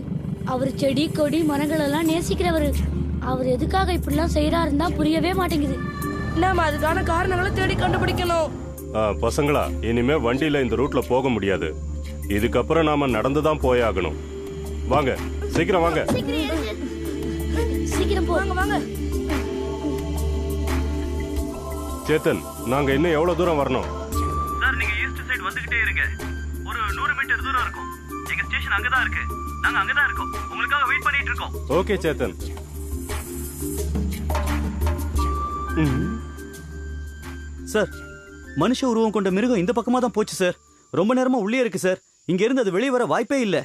Speaker 7: அவர் செடி கொடி மரங்கள் எல்லாம் நேசிக்கிறவரு. அவர் எதுக்காக இப்படிலாம் செய்யறாருன்னு தான் புரியவே மாட்டேங்குது.
Speaker 3: நாம அதுக்கான காரணங்களை தேடி கண்டுபிடிக்கணும்.
Speaker 9: பசங்களா, இனிமே வண்டியில இந்த ரூட்ல போக முடியாது. இதுக்கப்புறம் நாம நடந்துதான் போயாகணும். வாங்க, சீக்கிரம் வாங்க.
Speaker 7: சீக்கிரம்
Speaker 3: வாங்க.
Speaker 9: சேத்தன், நாங்க இன்னும் எவ்வளவு தூரம் வரணும்?
Speaker 15: சார், நீங்க ஈஸ்ட் சைடு வந்துகிட்டே இருங்க. ஒரு 100 மீட்டர் தூரம் இருக்கும். எங்க ஸ்டேஷன் அங்கதான் இருக்கு. நாங்க அங்கதான் இருக்கோம். உங்களுக்காக வெயிட் பண்ணிட்டு இருக்கோம்.
Speaker 9: ஓகே சேத்தன்.
Speaker 1: சார்,
Speaker 2: மனுஷ உருவம் கொண்ட மிருகம் இந்த பக்கமா தான் போச்சு சார். ரொம்ப நேரமா உள்ளே இருக்கு சார். இங்க இருந்து அது வெளியே வர வாய்ப்பே இல்ல.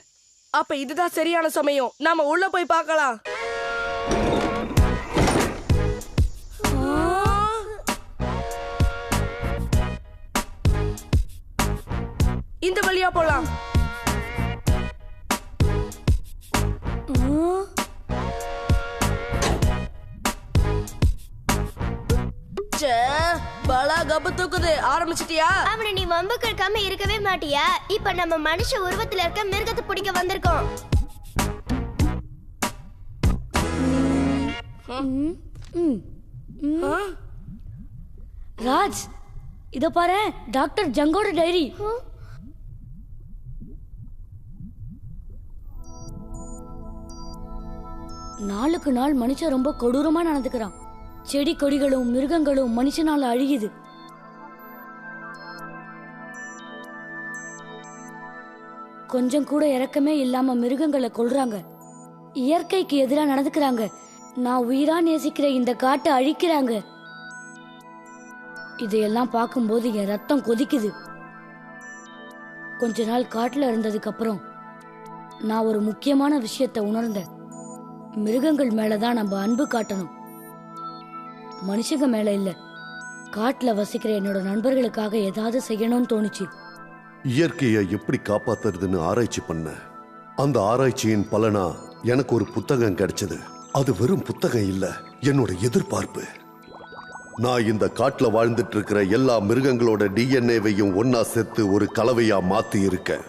Speaker 3: அப்ப இதுதான் சரியான சமயம். நாம உள்ள போய் பார்க்கலாம். இந்த வழியா போலாம். பாலா கப்பு தூக்குது. ஆரம்பிச்சிட்டியா?
Speaker 6: அவனை நீ வம்பு கேட்காம இருக்கவே மாட்டியா? இப்ப நம்ம மனுஷ உருவத்துல இருக்க மிருகத்தை பிடிக்க வந்திருக்கோம்.
Speaker 7: ராஜ், இத பாரு, டாக்டர் ஜங்கோட டைரி. நாளுக்கு நாள் மனுஷன் ரொம்ப கொடூரமா நடந்துக்கிறான். செடி கொடிகளும் மிருகங்களும் மனுஷனால அழியுது. கொஞ்சம் கூட இரக்கமே இல்லாம மிருகங்களை கொல்றாங்க. இயற்கைக்கு எதிராக நடந்துக்கிறாங்க. நான் உயிரா நேசிக்கிற இந்த காட்டை அழிக்கிறாங்க. இதையெல்லாம் பார்க்கும்போது என் ரத்தம் கொதிக்குது. கொஞ்ச நாள் காட்டுல இருந்ததுக்கு அப்புறம் நான் ஒரு முக்கியமான விஷயத்தை உணர்ந்தேன். மிருகங்கள் மேலதான் நம்ம அன்பு காட்டணும், மனுஷங்க மேல இல்ல. காட்டுல வசிக்கிற என்னோட நண்பர்களுக்காக ஏதாவது செய்யணும்னு தோணுச்சு.
Speaker 13: இயற்கையை எப்படி காப்பாத்துறதுன்னு ஆராய்ச்சி பண்ண. அந்த ஆராய்ச்சியின் பலனா எனக்கு ஒரு புத்தகம் கிடைச்சது. அது வெறும் புத்தகம் இல்ல, என்னோட எதிர்பார்ப்பு. நான் இந்த காட்டுல வாழ்ந்துட்டு இருக்கிற எல்லா மிருகங்களோட டிஎன்ஏவையும் ஒன்னா சேர்த்து ஒரு கலவையா மாத்தி இருக்கேன்.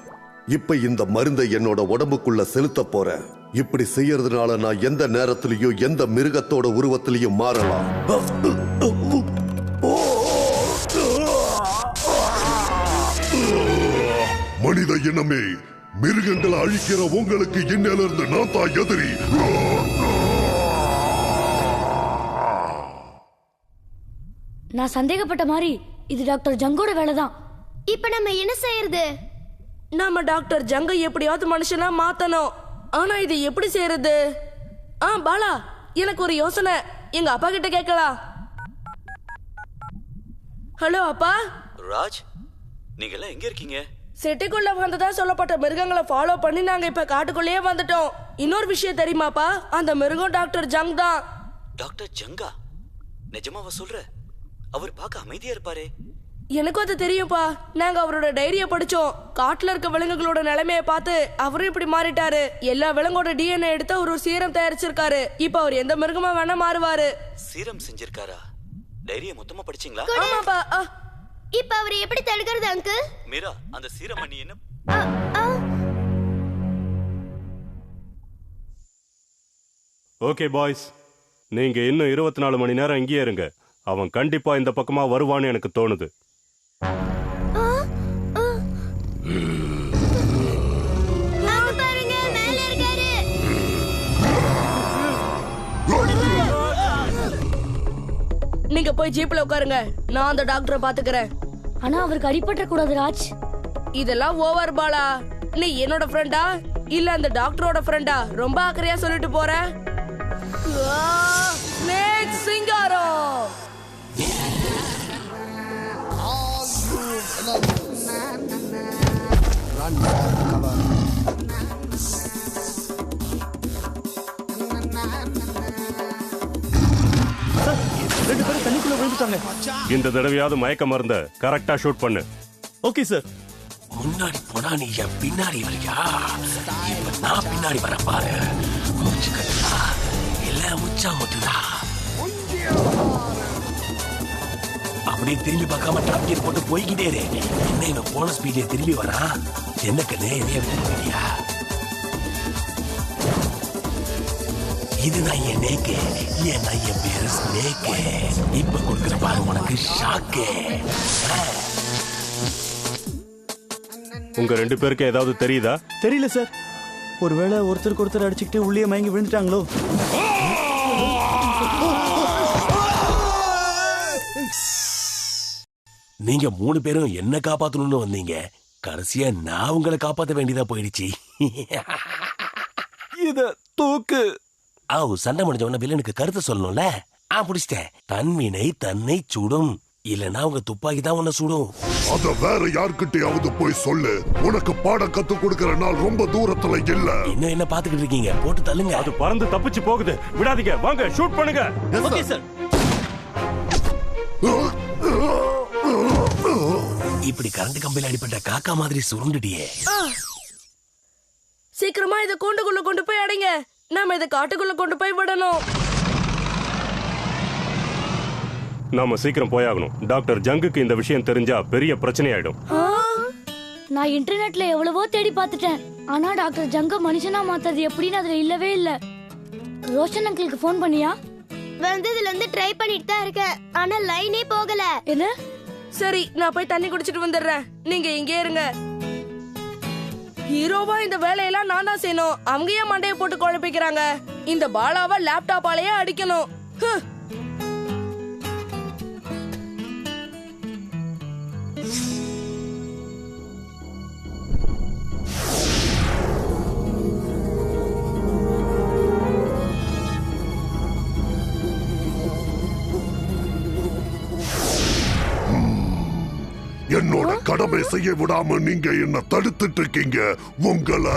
Speaker 13: இப்ப இந்த மருந்தை என்னோட உடம்புக்குள்ள செலுத்த போறேன். இப்படி செய்யறதுனால நான் எந்த நேரத்திலையும் எந்த மிருகத்தோட உருவத்திலையும் மாறலாம். மனித இனமே, மிருகங்களை அழிக்கிற உங்களுக்கு இன்னிலிருந்து நான் தான் எதிரி.
Speaker 7: நான் சந்தேகப்பட்ட மாதிரி இது டாக்டர் ஜங்கோட வேலைதான்.
Speaker 6: இப்ப நம்ம என்ன செய்யறது?
Speaker 3: நாம டாக்டர் ஜங்க எப்படியாவது மனுஷனா மாத்தணும். ஆனா இது எப்படி செய்யறது? பாலா, எனக்கு ஒரு யோசனை. எங்க அப்பா கிட்ட கேட்கலாம். ஹலோ அப்பா.
Speaker 2: ராஜ், நீங்க எல்லாம் எங்க இருக்கீங்க?
Speaker 3: சிட்டிக்குள்ள வந்ததா சொல்லப்பட்ட மிருகங்களை ஃபாலோ பண்ணி நாங்க இப்ப காட்டுக்குள்ளேயே வந்துட்டோம். இன்னொரு விஷயம் தெரியுமாப்பா? அந்த மிருகம் டாக்டர் ஜங் தான்.
Speaker 2: டாக்டர் ஜங்கா? நிஜமாவா சொல்ற? அவர் பார்க்க அமைதியா இருப்பாரே.
Speaker 3: எனக்கும் அது தெரியும்பா. நாங்க அவரோட டைரிய படிச்சோம். காட்டுல இருக்க விலங்குகளோட நிலைமையை பார்த்து அவரும் இப்படி மாறிட்டாரு. எல்லா விலங்கோட டிஎன்ஏ எடுத்து அவர் ஒரு சீரம் தயாரிச்சிருக்காரு. இப்ப அவர் எந்த மிருகமா வேணா மாறுவாரு.
Speaker 2: சீரம் செஞ்சிருக்காரா? டைரிய மொத்தமா படிச்சீங்களா?
Speaker 3: ஆமாப்பா.
Speaker 6: இப்ப அவர் எப்படி தடுக்கிறது அங்கிள்?
Speaker 2: மீரா, அந்த சீரம் நீ என்ன?
Speaker 9: ஓகே பாய்ஸ், நீங்க இன்னும் 24 மணி நேரம் இங்கேயே இருங்க. அவன் கண்டிப்பா இந்த பக்கமா வருவான்னு எனக்கு தோணுது.
Speaker 3: நீங்க போய் ஜீப்ல உட்காருங்க. நான் அந்த டாக்டரை பாத்துக்கிறேன்.
Speaker 7: ஆனா அவருக்கு அடிபட்ட கூடாது ராஜ்.
Speaker 3: இதெல்லாம் ஓவர் பாலா. நீ என்னோட ஃப்ரெண்டா இல்ல அந்த டாக்டரோட ஃப்ரெண்டா? ரொம்ப அக்கறையா சொல்லிட்டு போற. சிங்காரம்.
Speaker 2: ரெண்டு பேரும் தண்ணிக்குள்ள விழுந்துட்டாங்க.
Speaker 9: இந்த தடவையாவது மயக்க மருந்த கரெக்டா ஷூட் பண்ணு.
Speaker 2: Okay sir.
Speaker 12: முன்னாடி போனா நீ என் பின்னாடி வரியா? இப்ப நான் பின்னாடி வர பாரு. மூச்சு கட்டா இல்ல உச்சா முட்டுதா? அப்படியே திரும்பி பார்க்காம டாப் கியர் போட்டு போய்கிட்டே இரு. என்ன இவன் போன ஸ்பீட்ல திரும்பி வரான்? என்ன கண்ணே என்னைய விட்டுறியா? இது நான் என் நேக்கு, என் பேரு ஸ்னேக்கு. இப்ப கொடுக்குற பாரு உனக்கு ஷாக்கு.
Speaker 9: உங்க ரெண்டு பேருக்கு ஏதாவது தெரியுதா?
Speaker 2: தெரியல சார். ஒருவேளை ஒருத்தருக்கு ஒருத்தர் அடிச்சுக்கிட்டு உள்ளே மயங்கி விழுந்துட்டாங்களோ?
Speaker 12: நீங்க 3 பேரும் என்ன காப்பாத்தணும்னு வந்தீங்க. கடைசியா நான் உங்களை காப்பாத்த வேண்டியதா போயிடுச்சு.
Speaker 2: இத தூக்கு.
Speaker 12: சண்டை முடிஞ்ச உடனே வில்லனுக்கு கருத்து சொல்லணும்ல. புடிச்சிட்டேன். தன்வினை தன்னை சுடும்.
Speaker 16: இல்லனா உங்க துப்பாக்கி தான் உன்னை சுடும்.
Speaker 13: அத வேற யார்கிட்டயாவது போய் சொல்லு. உனக்கு பாடம் கத்து கொடுக்கிற நாள் ரொம்ப தூரத்துல இல்ல.
Speaker 16: இன்னும் என்ன பாத்துக்கிட்டு இருக்கீங்க? போட்டு தள்ளுங்க.
Speaker 9: அது பறந்து தப்பிச்சு போகுது. விடாதீங்க, வாங்க ஷூட் பண்ணுங்க.
Speaker 2: Okay sir.
Speaker 16: இப்படி கரண்ட் கம்பியில அடிப்பட்ட காக்கா மாதிரி சுருண்டுடியே.
Speaker 3: சீக்கிரமா இத கூண்டுக்குள்ள கொண்டு போய் அடைங்க. நாம இத காட்டுக்குள்ள கொண்டு போய் விடணும்.
Speaker 9: நாம சீக்கிரம் போயாகணும். டாக்டர் ஜங்குக்கு இந்த விஷயம் தெரிஞ்சா பெரிய பிரச்சனை ஆயிடும்.
Speaker 7: நான் இன்டர்நெட்ல எவ்வளவோ தேடி பார்த்துட்டேன். ஆனா டாக்டர் ஜங்க மனுஷனா மாத்தது எப்படின்னு அதுல இல்லவே இல்ல. ரோஷன் அங்கிளுக்கு ஃபோன் பண்ணியா?
Speaker 6: வந்ததுல இருந்து ட்ரை பண்ணிட்டு தான் இருக்கேன். ஆனா லைனே போகல.
Speaker 3: என்ன? சரி, நான் போய் தண்ணி குடிச்சிட்டு வந்துடுறேன். நீங்க இங்கே இருங்க. ஹீரோவா இந்த வேலையெல்லாம் நான் தான் செய்யணும். அவங்க ஏன் மண்டையை போட்டு குழப்பிக்கிறாங்க? இந்த பாலாவை லேப்டாப்பாலேயே அடிக்கணும்.
Speaker 13: என்னோட கடமை செய்ய விடாம நீங்க என்ன தடுத்துட்டு இருக்கீங்க. உங்களை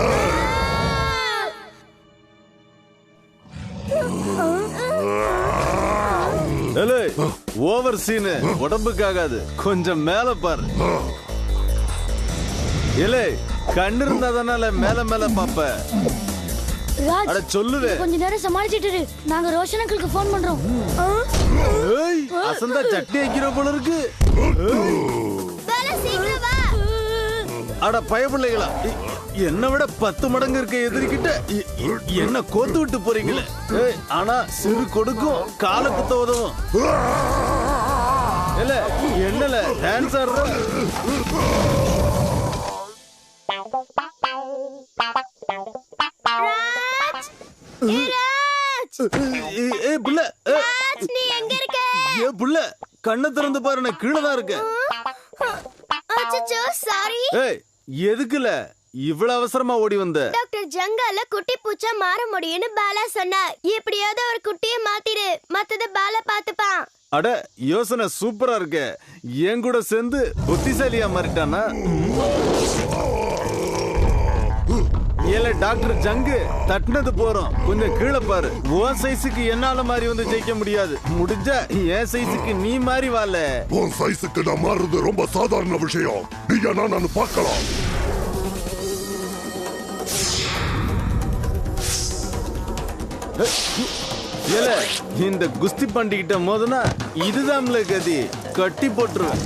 Speaker 4: ஓவர் சீனு உடம்புக்காகாது. கொஞ்சம் மேல பாரு. ஏலே, கண்ணு இருந்தா தானே மேல மேல பாப்ப.
Speaker 7: ராஜ்,
Speaker 4: சொல்லுவே.
Speaker 7: கொஞ்ச நேரம் சமாளிச்சிட்டு இரு. நாங்க ரோஷன் அங்கிளுக்கு ஃபோன் பண்றோம்.
Speaker 4: அசந்தா சட்னி வைக்கிற போல இருக்கு. அட பயப்பிள்ளைகளா, என்ன விட 10 மடங்கு இருக்க எதிரிக்கிட்ட என்ன கோத்து விட்டு போறீங்களே. ஆனா சிறு கொடுக்கும் காலத்துக்கு உதவும். இல்ல என்னல டான்ஸ் ஆடுற? கண்ணை திறந்து பாரு, நான் கீழே தான் இருக்கேன். எதுக்குல இவ்வளவு அவசரமா ஓடி வந்த?
Speaker 6: டாக்டர் ஜங்கால குட்டி பூச்சா மாற முடியும்னு பாலா சொன்னா. எப்படியாவது ஒரு குட்டியை மாத்திடு, மத்தத பாலா பாத்துப்பான்.
Speaker 4: அட, யோசனை சூப்பரா இருக்கு. என் கூட சேர்ந்து புத்திசாலியா மாறிட்டானா? ஏல டாக்டர் ஜங்கு, தட்டினது போறோம். கொஞ்சம் கீழே பாரு. உன் சைஸுக்கு என்னால மாதிரி வந்து ஜெயிக்க முடியாது. முடிஞ்சா என் சைஸுக்கு நீ மாறி வாழ.
Speaker 13: உன் சைஸுக்கு நான் மாறுறது ரொம்ப சாதாரண விஷயம். நீங்க நான் பார்க்கலாம்.
Speaker 4: ஏல, இந்த குஸ்தி பண்டிகிட்ட மோதனா இதுதான்ல கதி. கட்டி போட்டுருவேன்.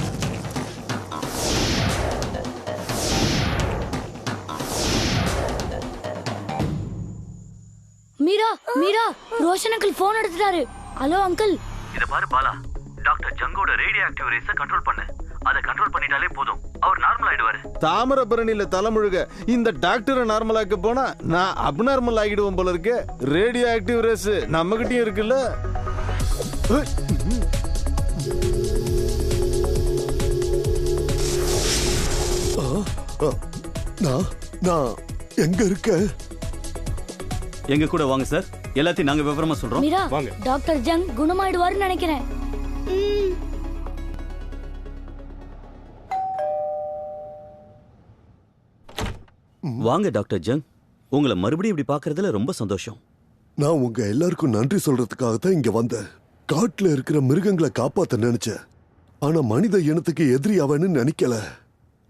Speaker 7: மீரா, மீரா, ரோஷன் அங்கிள் போன் எடுத்துட்டாரு. Hello uncle.
Speaker 15: இத பாரு பாலா, டாக்டர் ஜங்கோட ரேடியோ ஆக்டிவ் ரேஸ கண்ட்ரோல் பண்ணு. அத கண்ட்ரோல் பண்ணிட்டாலே போதும், அவர் நார்மல் ஆயிடுவாரு.
Speaker 4: தாமிரபரணியில தலைமுழுக இந்த டாக்டரை நார்மலாக்க போனா நான் அப்நார்மல் ஆகிடுவோம் போல இருக்கு. ரேடியோ ஆக்டிவ் ரேஸ் நம்ம கிட்டயும் இருக்குல்ல.
Speaker 13: நான் எங்க இருக்க?
Speaker 2: எங்க கூட வாங்க சார், எல்லாத்தையும் நாங்க விவரமா சொல்றோம்.
Speaker 7: மீரா,
Speaker 2: வாங்க.
Speaker 7: டாக்டர் ஜங் குணமாயிடுவாருன்னு நினைக்கிறேன்.
Speaker 2: வாங்க டாக்டர் ஜங், உங்களை மறுபடியும் இப்படி பார்க்கறதுல ரொம்ப சந்தோஷம்.
Speaker 13: நான் உங்க எல்லாருக்கும் நன்றி சொல்றதுக்காக தான் இங்க வந்தேன். காட்டுல இருக்கிற மிருகங்களை காப்பாத்த நினைச்சேன். ஆனா மனித இனத்துக்கு எதிரி அவன்னு நினைக்கல.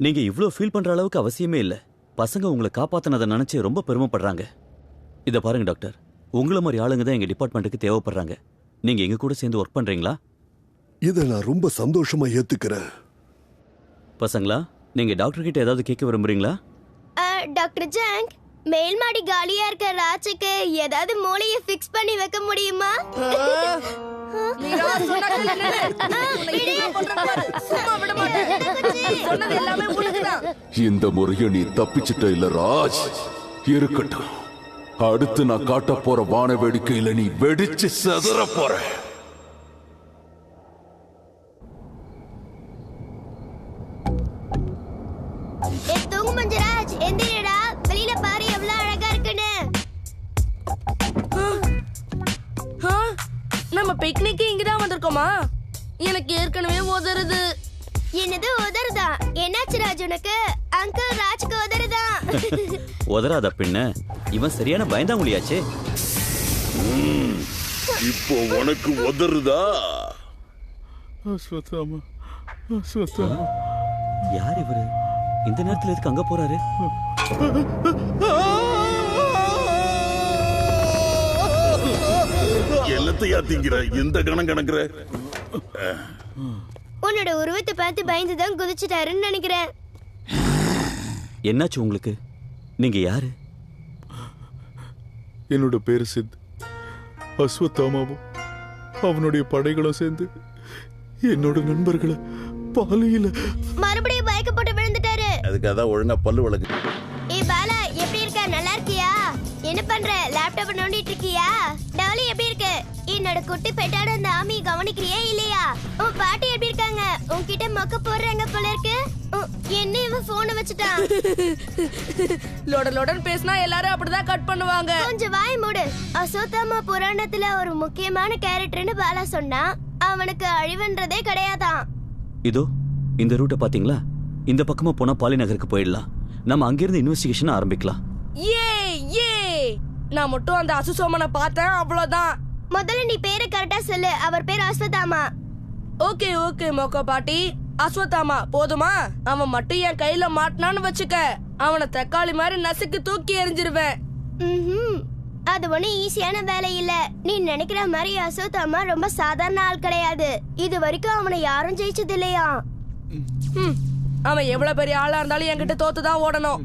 Speaker 2: நீங்க இவ்ளோ ஃபீல் பண்ற அளவுக்கு அவசியமே இல்ல. பசங்க உங்களை காப்பாத்தினதை நினைச்சு ரொம்ப பெருமைப்படுறாங்க. இத பாருங்க டாக்டர், உங்களை மாதிரி ஆளுங்க தான் எங்க டிபார்ட்மெண்ட்டுக்கு தேவைப்படுறாங்க. நீங்க எங்க கூட சேர்ந்து ஒர்க் பண்றீங்களா?
Speaker 13: இதை நான் ரொம்ப சந்தோஷமா ஏத்துக்கிறேன்.
Speaker 2: பசங்களா, நீங்க டாக்டர் கிட்ட ஏதாவது கேட்க விரும்புறீங்களா?
Speaker 6: டாக்டர் ஜங், மேல் மாடி காலியா இருக்க ராஜுக்கு ஏதாவது மூளையை ஃபிக்ஸ் பண்ணி வைக்க முடியுமா?
Speaker 5: இந்த முறையை நீ தப்பிச்சிட்ட இல்ல ராஜ். இருக்கட்டும், அடுத்து நான் காட்ட போற வான வேடிக்கையில நீ வெடிச்சு செதற போற.
Speaker 6: தூங்கு மஞ்சராஜ், எந்திரடா. வெளியில பாரு எவ்வளவு அழகா இருக்குன்னு.
Speaker 3: நம்ம பிக்னிக் இங்கதான் வந்திருக்கோமா? எனக்கு ஏற்கனவே உதறுது.
Speaker 6: என்னது உதறுதா? என்னாச்சு ராஜ் உனக்கு? அங்கிள் ராஜ்க்கு உதறுதா?
Speaker 2: உதறாத பின்ன, இவன் சரியான பயந்தாங்குழியாச்சே.
Speaker 11: இப்போ உனக்கு உதறுதா?
Speaker 2: யார் இவரு? இந்த நேரத்துல எதுக்கு அங்க போறாரு?
Speaker 11: எல்லாத்தையா திங்கிற? இந்த கணம் கணக்குற?
Speaker 6: உன்னோட உருவத்தை பார்த்து பயந்துதான் குதிச்சுட்டாருன்னு நினைக்கிறேன்.
Speaker 2: என்னாச்சு உங்களுக்கு? நீங்க யாரு?
Speaker 17: என்னோட பேரு சித். அஸ்வத்தாமாவும் அவனுடைய படைகளும் சேர்ந்து என்னோட நண்பர்களை பாலையில
Speaker 6: மறுபடியும் பயக்க போட்டு விழுந்துட்டாரு.
Speaker 11: அதுக்கு அதான் ஒழுங்கா பல்லு வளர்க்கு.
Speaker 6: ஏய் பாலா, எப்படி இருக்க? நல்லா இருக்கியா? என்ன பண்ற? லேப்டாப் நோண்டிட்டு இருக்கியா? டாலி எப்படி இருக்கு? என்னோட குட்டி பெட்டான அந்த ஆமி கவனிக்கிறியா இல்லையா? உன் பாட்டி எப்படி இருக்காங்க? உன்கிட்ட மொக்க போடுறாங்க போல இருக்கு. என்ன இவன் போனை வச்சுட்டான்?
Speaker 3: லொட லொடன் பேசினா எல்லாரும் அப்படிதான் கட் பண்ணுவாங்க.
Speaker 6: கொஞ்சம் வாய் மூடு. அசோத்தாமா புராணத்துல ஒரு முக்கியமான கேரக்டர்னு பாலா சொன்னா, அவனுக்கு அழிவுன்றதே கிடையாதான்.
Speaker 2: இதோ இந்த ரூட்டை பாத்தீங்களா? இந்த பக்கமா போனா பாலி நகருக்கு போயிடலாம். நம்ம அங்கிருந்து இன்வெஸ்டிகேஷன் ஆரம்பிக்கலாம்.
Speaker 3: ஏ ஏ நான் மட்டும் அந்த அசுசோமனை பார்த்தேன், அவ்வளவுதான்.
Speaker 6: முதல்ல நீ பேரை கரெக்டா சொல்லு. அவர் பேர் அஸ்வத்தாமா.
Speaker 3: ஓகே ஓகே மொக்க பாட்டி, அஸ்வத்தாமா போதுமா? அவன் மட்டும் என் கையில மாட்டினான்னு வச்சுக்க, அவனை தக்காளி மாதிரி நசுக்கு தூக்கி எறிஞ்சிருவேன்.
Speaker 6: அது ஒண்ணு ஈஸியான வேலை இல்ல. நீ நினைக்கிற மாதிரி அஸ்வத்தாமா ரொம்ப சாதாரண ஆள் கிடையாது. இது வரைக்கும் அவனை யாரும் ஜெயிச்சது இல்லையா?
Speaker 3: அவன் எவ்வளவு பெரிய ஆளா இருந்தாலும் என்கிட்ட தோத்துதான் ஓடணும்.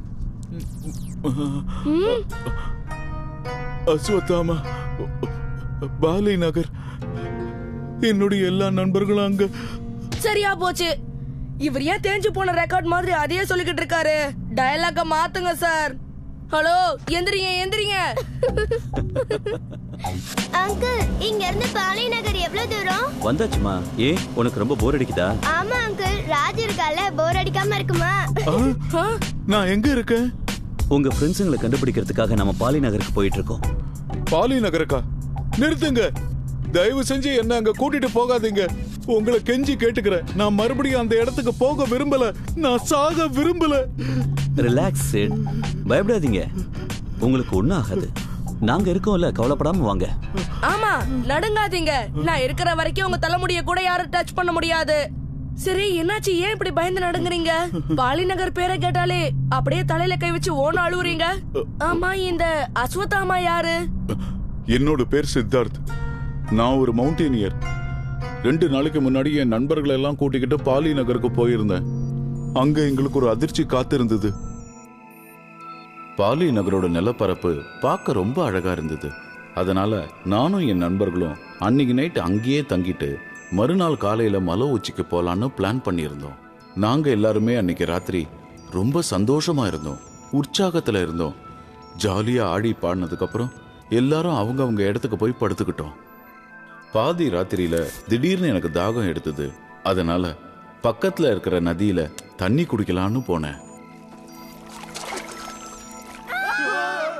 Speaker 17: அஸ்வத்தாமா, பாலை நகர், என்னுடைய எல்லா நண்பர்களும் அங்க.
Speaker 3: சரியா போச்சு. இவர் ஏன் தேஞ்சு போன ரெக்கார்ட் மாதிரி அதையே சொல்லிக்கிட்டு இருக்காரு? டயலாக மாத்துங்க சார். ஹலோ, எந்திரிங்க எந்திரிங்க.
Speaker 6: அங்கிள், இங்க இருந்து பாலை நகர் எவ்வளவு தூரம்?
Speaker 2: வந்தாச்சுமா. ஏ, உனக்கு ரொம்ப போர் அடிக்குதா?
Speaker 6: ஆமா அங்கிள், ராஜ் இருக்கால, போர் அடிக்காம இருக்குமா?
Speaker 17: நான் எங்க இருக்கேன்?
Speaker 2: உங்க ஃப்ரெண்ட்ஸுங்களை கண்டுபிடிக்கிறதுக்காக நம்ம பாலி நகருக்கு போயிட்டு இருக்கோம்.
Speaker 17: பாலி நகருக்கா? நிறுத்துங்க, தயவு செஞ்சு என்ன அங்க கூட்டிட்டு போகாதீங்க. உங்களை கெஞ்சி கேட்டுக்கிறேன். நான் மறுபடியும் அந்த இடத்துக்கு போக விரும்பல. நான் சாக விரும்பல.
Speaker 2: ரிலாக்ஸ் சிட், பயப்படாதீங்க. உங்களுக்கு ஒண்ணும் ஆகாது. நாங்க இருக்கோம்ல, கவலைப்படாம வாங்க.
Speaker 3: ஆமா, நடுங்காதீங்க. நான் இருக்கிற வரைக்கும் உங்க தலைமுடிய கூட யாரும் டச் பண்ண முடியாது. சரி, என்னாச்சு? ஏன் இப்படி பயந்து நடுங்குறீங்க? பாலி நகர் பேரை கேட்டாலே அப்படியே தலையில கை வச்சு ஓன அழுவுறீங்க. ஆமா, இந்த அஸ்வத்தாமா யாரு?
Speaker 17: என்னோட பேர் சித்தார்த். நான் ஒரு மவுண்டேனியர். 2 நாளைக்கு முன்னாடி என் நண்பர்களை எல்லாம் கூட்டிக்கிட்டு பாலி நகருக்கு போயிருந்தேன். அங்க எங்களுக்கு ஒரு அதிர்ச்சி காத்திருந்தது. பாலி நகரோட நிலப்பரப்பு பார்க்க ரொம்ப அழகா இருந்தது. அதனால நானும் என் நண்பர்களும் அன்னைக்கு நைட் அங்கேயே தங்கிட்டு மறுநாள் காலையில மலை உச்சிக்கு போலான்னு பிளான் பண்ணியிருந்தோம். நாங்க எல்லாருமே அன்னைக்கு ராத்திரி ரொம்ப சந்தோஷமா இருந்தோம், உற்சாகத்துல இருந்தோம். ஜாலியா ஆடி பாடினதுக்கு அப்புறம் எல்லாரும் அவங்க இடத்துக்கு போய் படுத்துக்கிட்டோம். பாதி ராத்திரியில திடீர்னு எனக்கு தாகம் எடுத்தது. அதனால பக்கத்துல இருக்கிற நதியில தண்ணி குடிக்கலான்னு போனேன்.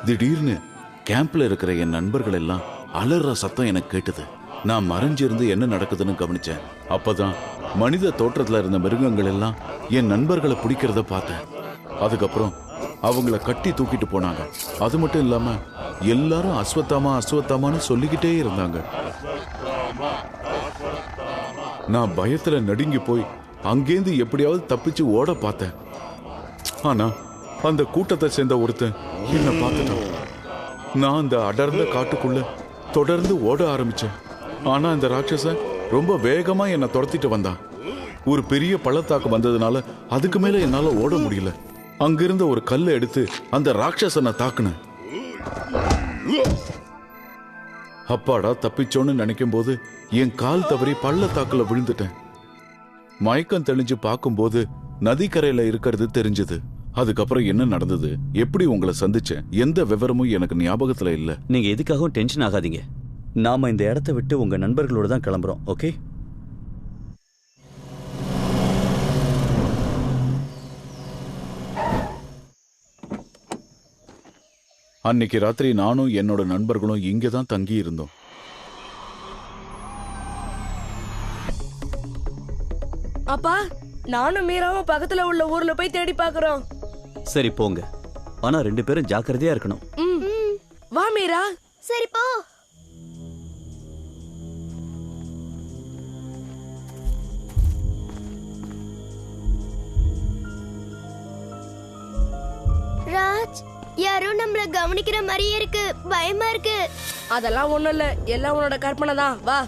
Speaker 17: திடீர்னு கேம்ப்ல இருக்கிற என் நண்பர்கள் எல்லாம் அலற சத்தம் எனக்கு கேட்டது. நான் மறைஞ்சிருந்து என்ன நடக்குதுன்னு கவனிச்சேன். அப்பதான் மனித தோற்றத்துல இருந்த மிருகங்கள் எல்லாம் என் நண்பர்களை பிடிக்கிறத பார்த்தேன். அதுக்கப்புறம் அவங்கள கட்டி தூக்கிட்டு போனாங்க. அது மட்டும் இல்லாம எல்லாரும் அஸ்வத்தாமா அஸ்வத்தாமான்னு சொல்லிக்கிட்டே இருந்தாங்க. நான் பயத்துல நடுங்கி போய் அங்கேந்து எப்படியாவது தப்பிச்சு ஓட பார்த்தேன். ஆனா அந்த கூட்டத்தை சேர்ந்த ஒருத்தன் என்ன பார்த்துட்டான். நான் அந்த அடர்ந்த காட்டுக்குள்ள தொடர்ந்து ஓட ஆரம்பிச்சேன். ஆனா அந்த ராட்சசன் ரொம்ப வேகமா என்னை துரத்திட்டு வந்தான். ஒரு பெரிய பள்ளத்தாக்கு வந்ததுனால அதுக்கு மேல என்னால ஓட முடியல. அங்கிருந்த ஒரு கல்லை எடுத்து அந்த ராட்சசனை தாக்குனேன். அப்பாடா தப்பிச்சோன்னு நினைக்கும் போது என் கால் தவறி பள்ளத்தாக்குல விழுந்துட்டேன். மயக்கம் தெளிஞ்சு பார்க்கும்போது நதிக்கரையில இருக்கிறது தெரிஞ்சது. அதுக்கப்புறம் என்ன நடந்தது, எப்படி உங்களை சந்திச்சேன், எந்த விவரமும் எனக்கு ஞாபகத்துல இல்ல.
Speaker 2: நீங்க எதுக்காகவும் டென்ஷன் ஆகாதீங்க. நாம இந்த இடத்தை விட்டு உங்க நண்பர்களோட தான் கிளம்புறோம். ஓகே?
Speaker 17: அன்னைக்கு ராத்திரி நானும் என்னோட நண்பர்களும் இங்கதான் தங்கி இருந்தோம்.
Speaker 3: அப்பா நானும் மீராவும் பக்கத்துல உள்ள ஊர்ல போய் தேடி பாக்குறோம்.
Speaker 2: சரி போங்க, ஆனா 2 பேரும் ஜாக்கிரதையா இருக்கணும்.
Speaker 3: வா மீரா.
Speaker 6: சரி போ. ராஜ், யாரோ நம்மள கவனிக்கிற மாதிரியே இருக்கு. பயமா இருக்கு.
Speaker 3: அதெல்லாம் ஒண்ணும் இல்ல, எல்லாம் உன்னோட கற்பனை தான். வா.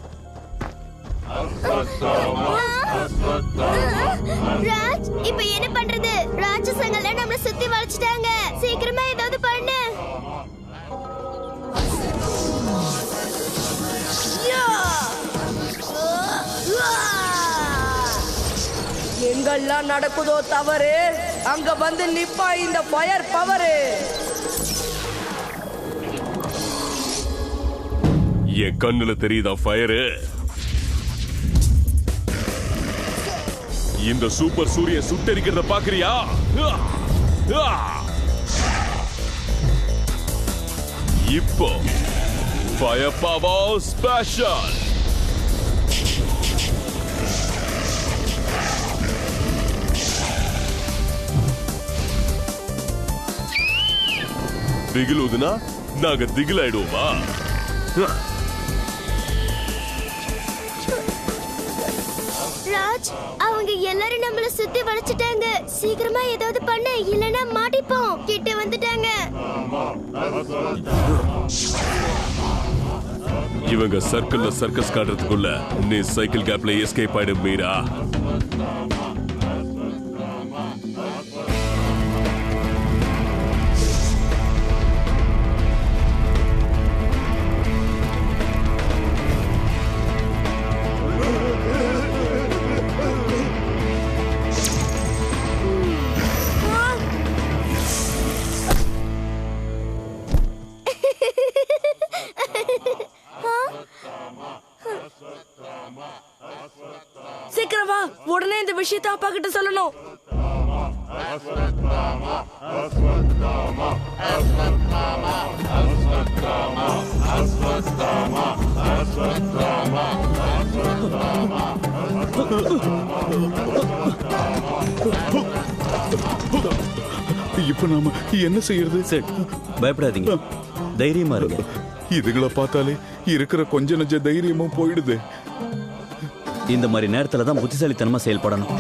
Speaker 6: ராஜ், இப்ப என்ன பண்றது? ராட்சசங்கள நம்மள சுத்தி வளைச்சிட்டாங்க. சீக்கிரமா ஏதாவது பண்ணு.
Speaker 3: எங்கெல்லாம் நடக்குதோ தவறு, அங்க வந்து நிப்பா இந்த ஃபயர் பவரு.
Speaker 12: என் கண்ணுல தெரியுதா ஃபயரு? இந்த சூப்பர் சூரிய சுட்டரிக்கிறத பாக்குறியா? இப்போ ஃபயர் பவர் ஸ்பெஷல். திகிலுதுனா நாங்க திகிலாயிடுவோமா?
Speaker 6: ராஜ், அவங்க எல்லாரும் நம்மள சுத்தி வளைச்சிட்டாங்க. சீக்கிரமா ஏதாவது பண்ணு, இல்லனா மாட்டிப்போம். கிட்ட வந்துட்டாங்க.
Speaker 12: இவங்க சர்க்கிள்ல சர்க்கஸ் காட்டுறதுக்குள்ள நீ சைக்கிள் கேப்ல எஸ்கேப் ஆயிடு மீரா.
Speaker 3: சீக்கிரம் வா, உடனே இந்த விஷயத்தை அப்பா கிட்ட சொல்லணும்.
Speaker 17: இப்ப நாம என்ன செய்யறது?
Speaker 2: சரி, பயப்படாதீங்க, தைரியமா இருங்க.
Speaker 17: இதுகளை பார்த்தாலே இருக்கிற கொஞ்ச நெஞ்ச தைரியமும் போயிடுது.
Speaker 2: இந்த மாதிரி நேரத்துல தான் புத்திசாலித்தனமா செயல்படணும்.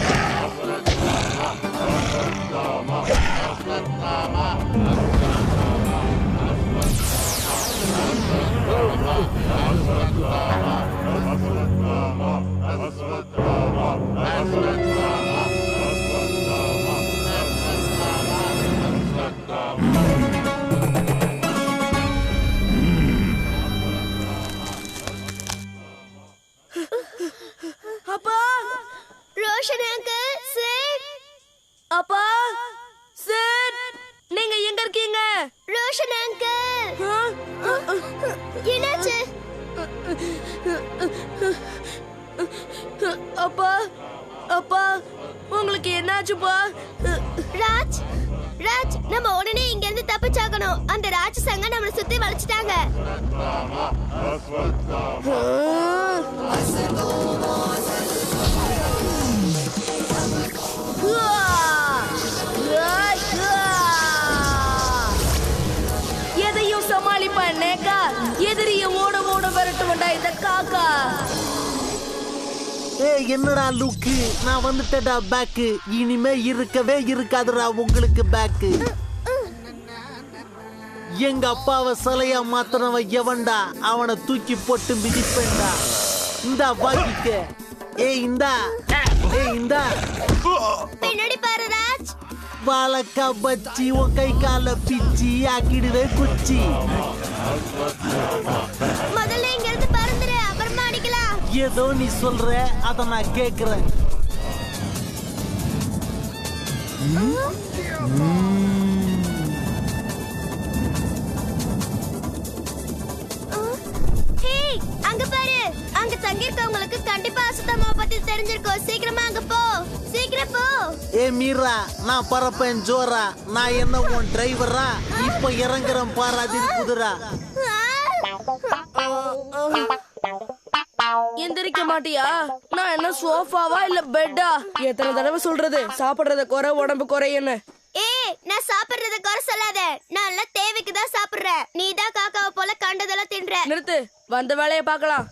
Speaker 3: அப்பா,
Speaker 6: ரோஷன் அங்கிள், சேட்.
Speaker 3: அப்பா, சேட், நீங்க எங்க இருக்கீங்க?
Speaker 6: ரோஷன் அங்கிள், என்னாச்சு?
Speaker 3: அப்பா, அப்பா, உங்களுக்கு என்னாச்சுப்பா?
Speaker 6: ராஜ், ராஜ், நம்ம உடனே இங்க இருந்து தப்பிச்சாகணும். அந்த ராட்சசங்க நம்மள சுத்தி வளைச்சிட்டாங்க.
Speaker 3: எதையும் சமாளிப்பேன் நேக்கா. எதிரிய ஓட ஓட விரட்டுவண்டா இந்த காக்கா.
Speaker 10: என்னடா லுக்கு, நான் வந்துட்டேடா பேக்கு. இனிமே இருக்கவே இருக்காதுடா உங்களுக்கு பேக்கு. எங்க அப்பாவை சிலையா மாத்தினவன் எவன்டா? அவனை தூக்கி போட்டு மிதிப்பேன்டா. இந்தா பாக்கிக்க. இந்தா, இந்தா.
Speaker 6: பின்னாடி பாரு ராஜ்.
Speaker 10: வாழக்கா பச்சி உன் கை கால பிச்சி ஆக்கிடுவே குச்சி.
Speaker 6: முதல்ல இங்க இருந்து பறந்துரு, அப்புறமா அடிக்கலாம்.
Speaker 10: ஏதோ நீ சொல்ற, அத நான் கேக்குறேன்.
Speaker 6: அங்க பாரு, அங்க தங்கியிருக்கவங்களுக்கு கண்டிப்பா அசுத்தமாவை பத்தி தெரிஞ்சிருக்கும். சீக்கிரமா அங்க போ, சீக்கிரம் போ.
Speaker 10: மீரா, நான் பறப்பேன் ஜோரா. நான் என்ன உன் டிரைவரா? இப்ப இறங்குறேன் பாரு, அது குதிரா.
Speaker 3: எந்திரிக்க மாட்டியா? நான் என்ன சோஃபாவா இல்ல பெட்டா? எத்தனை தடவை சொல்றது சாப்பிடுறத குறை உடம்பு குறையன்னு?
Speaker 6: நான் சாப்பிடுறத குறை சொல்லாத. நான் எல்லாம் தேவைக்கு தான் சாப்பிடுறேன். நீ தான் காக்காவை போல கண்டதெல்லாம் தின்ற.
Speaker 3: நிறுத்து, வந்த வேலையை பார்க்கலாம்.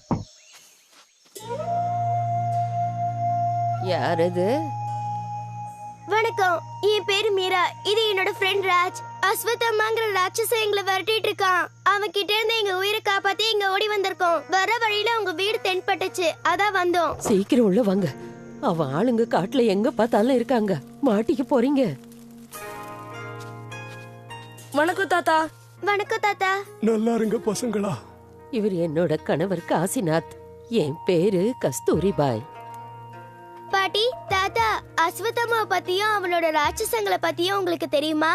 Speaker 18: யார் இது?
Speaker 6: வணக்கம், என் பேரு மீரா. இது என்னோட ஃப்ரெண்ட் ராஜ். அஸ்வத்தம்மாங்கிற ராட்சசன் எங்களை விரட்டிட்டு இருக்கான். அவன் கிட்ட இருந்து எங்க உயிரை காப்பாத்தி இங்க ஓடி வந்திருக்கோம். வர வழியில உங்க வீடு தென்பட்டுச்சு, அதான் வந்தோம்.
Speaker 18: சீக்கிரம் உள்ள வாங்க. அவன் ஆளுங்க காட்டுல எங்க பார்த்தாலும் இருக்காங்க. மாட்டிக்க போறீங்க.
Speaker 3: வணக்கம் தாத்தா.
Speaker 6: வணக்கம் தாத்தா.
Speaker 19: நல்லா இருங்க பசங்களா.
Speaker 18: இவர் என்னோட கணவர் காசிநாத். என் பேரு கஸ்தூரி பாய்.
Speaker 6: பாட்டி, தாத்தா, அஸ்வத்தம்மா பத்தியும் அவனோட ராட்சசங்களை பத்தியும் உங்களுக்கு தெரியுமா?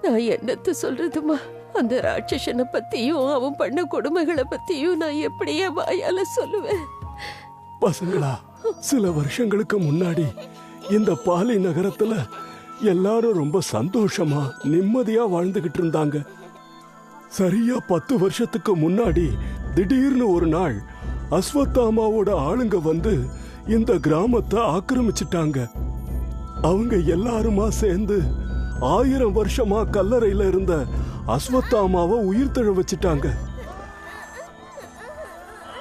Speaker 18: நான் என்னத்த சொல்றதுமா? அந்த ராட்சசனை பத்தியும் அவன் பண்ண கொடுமைகளை பத்தியும் நான் எப்படியே வாயால சொல்லுவேன்?
Speaker 19: பசங்களா, சில வருஷங்களுக்கு முன்னாடி இந்த பாலி நகரத்துல எல்லாரும் ரொம்ப சந்தோஷமா நிம்மதியா வாழ்ந்துகிட்டு இருந்தாங்க. சரியா 10 வருஷத்துக்கு முன்னாடி திடீர்னு ஒரு நாள் அஸ்வத்தாமாவோட ஆளுங்க வந்து இந்த கிராமத்தை ஆக்கிரமிச்சிட்டாங்க. அவங்க எல்லாருமா சேர்ந்து 1000 வருஷமா கல்லறையில இருந்த அஸ்வத்தாமாவை உயிர் தழ வச்சிட்டாங்க.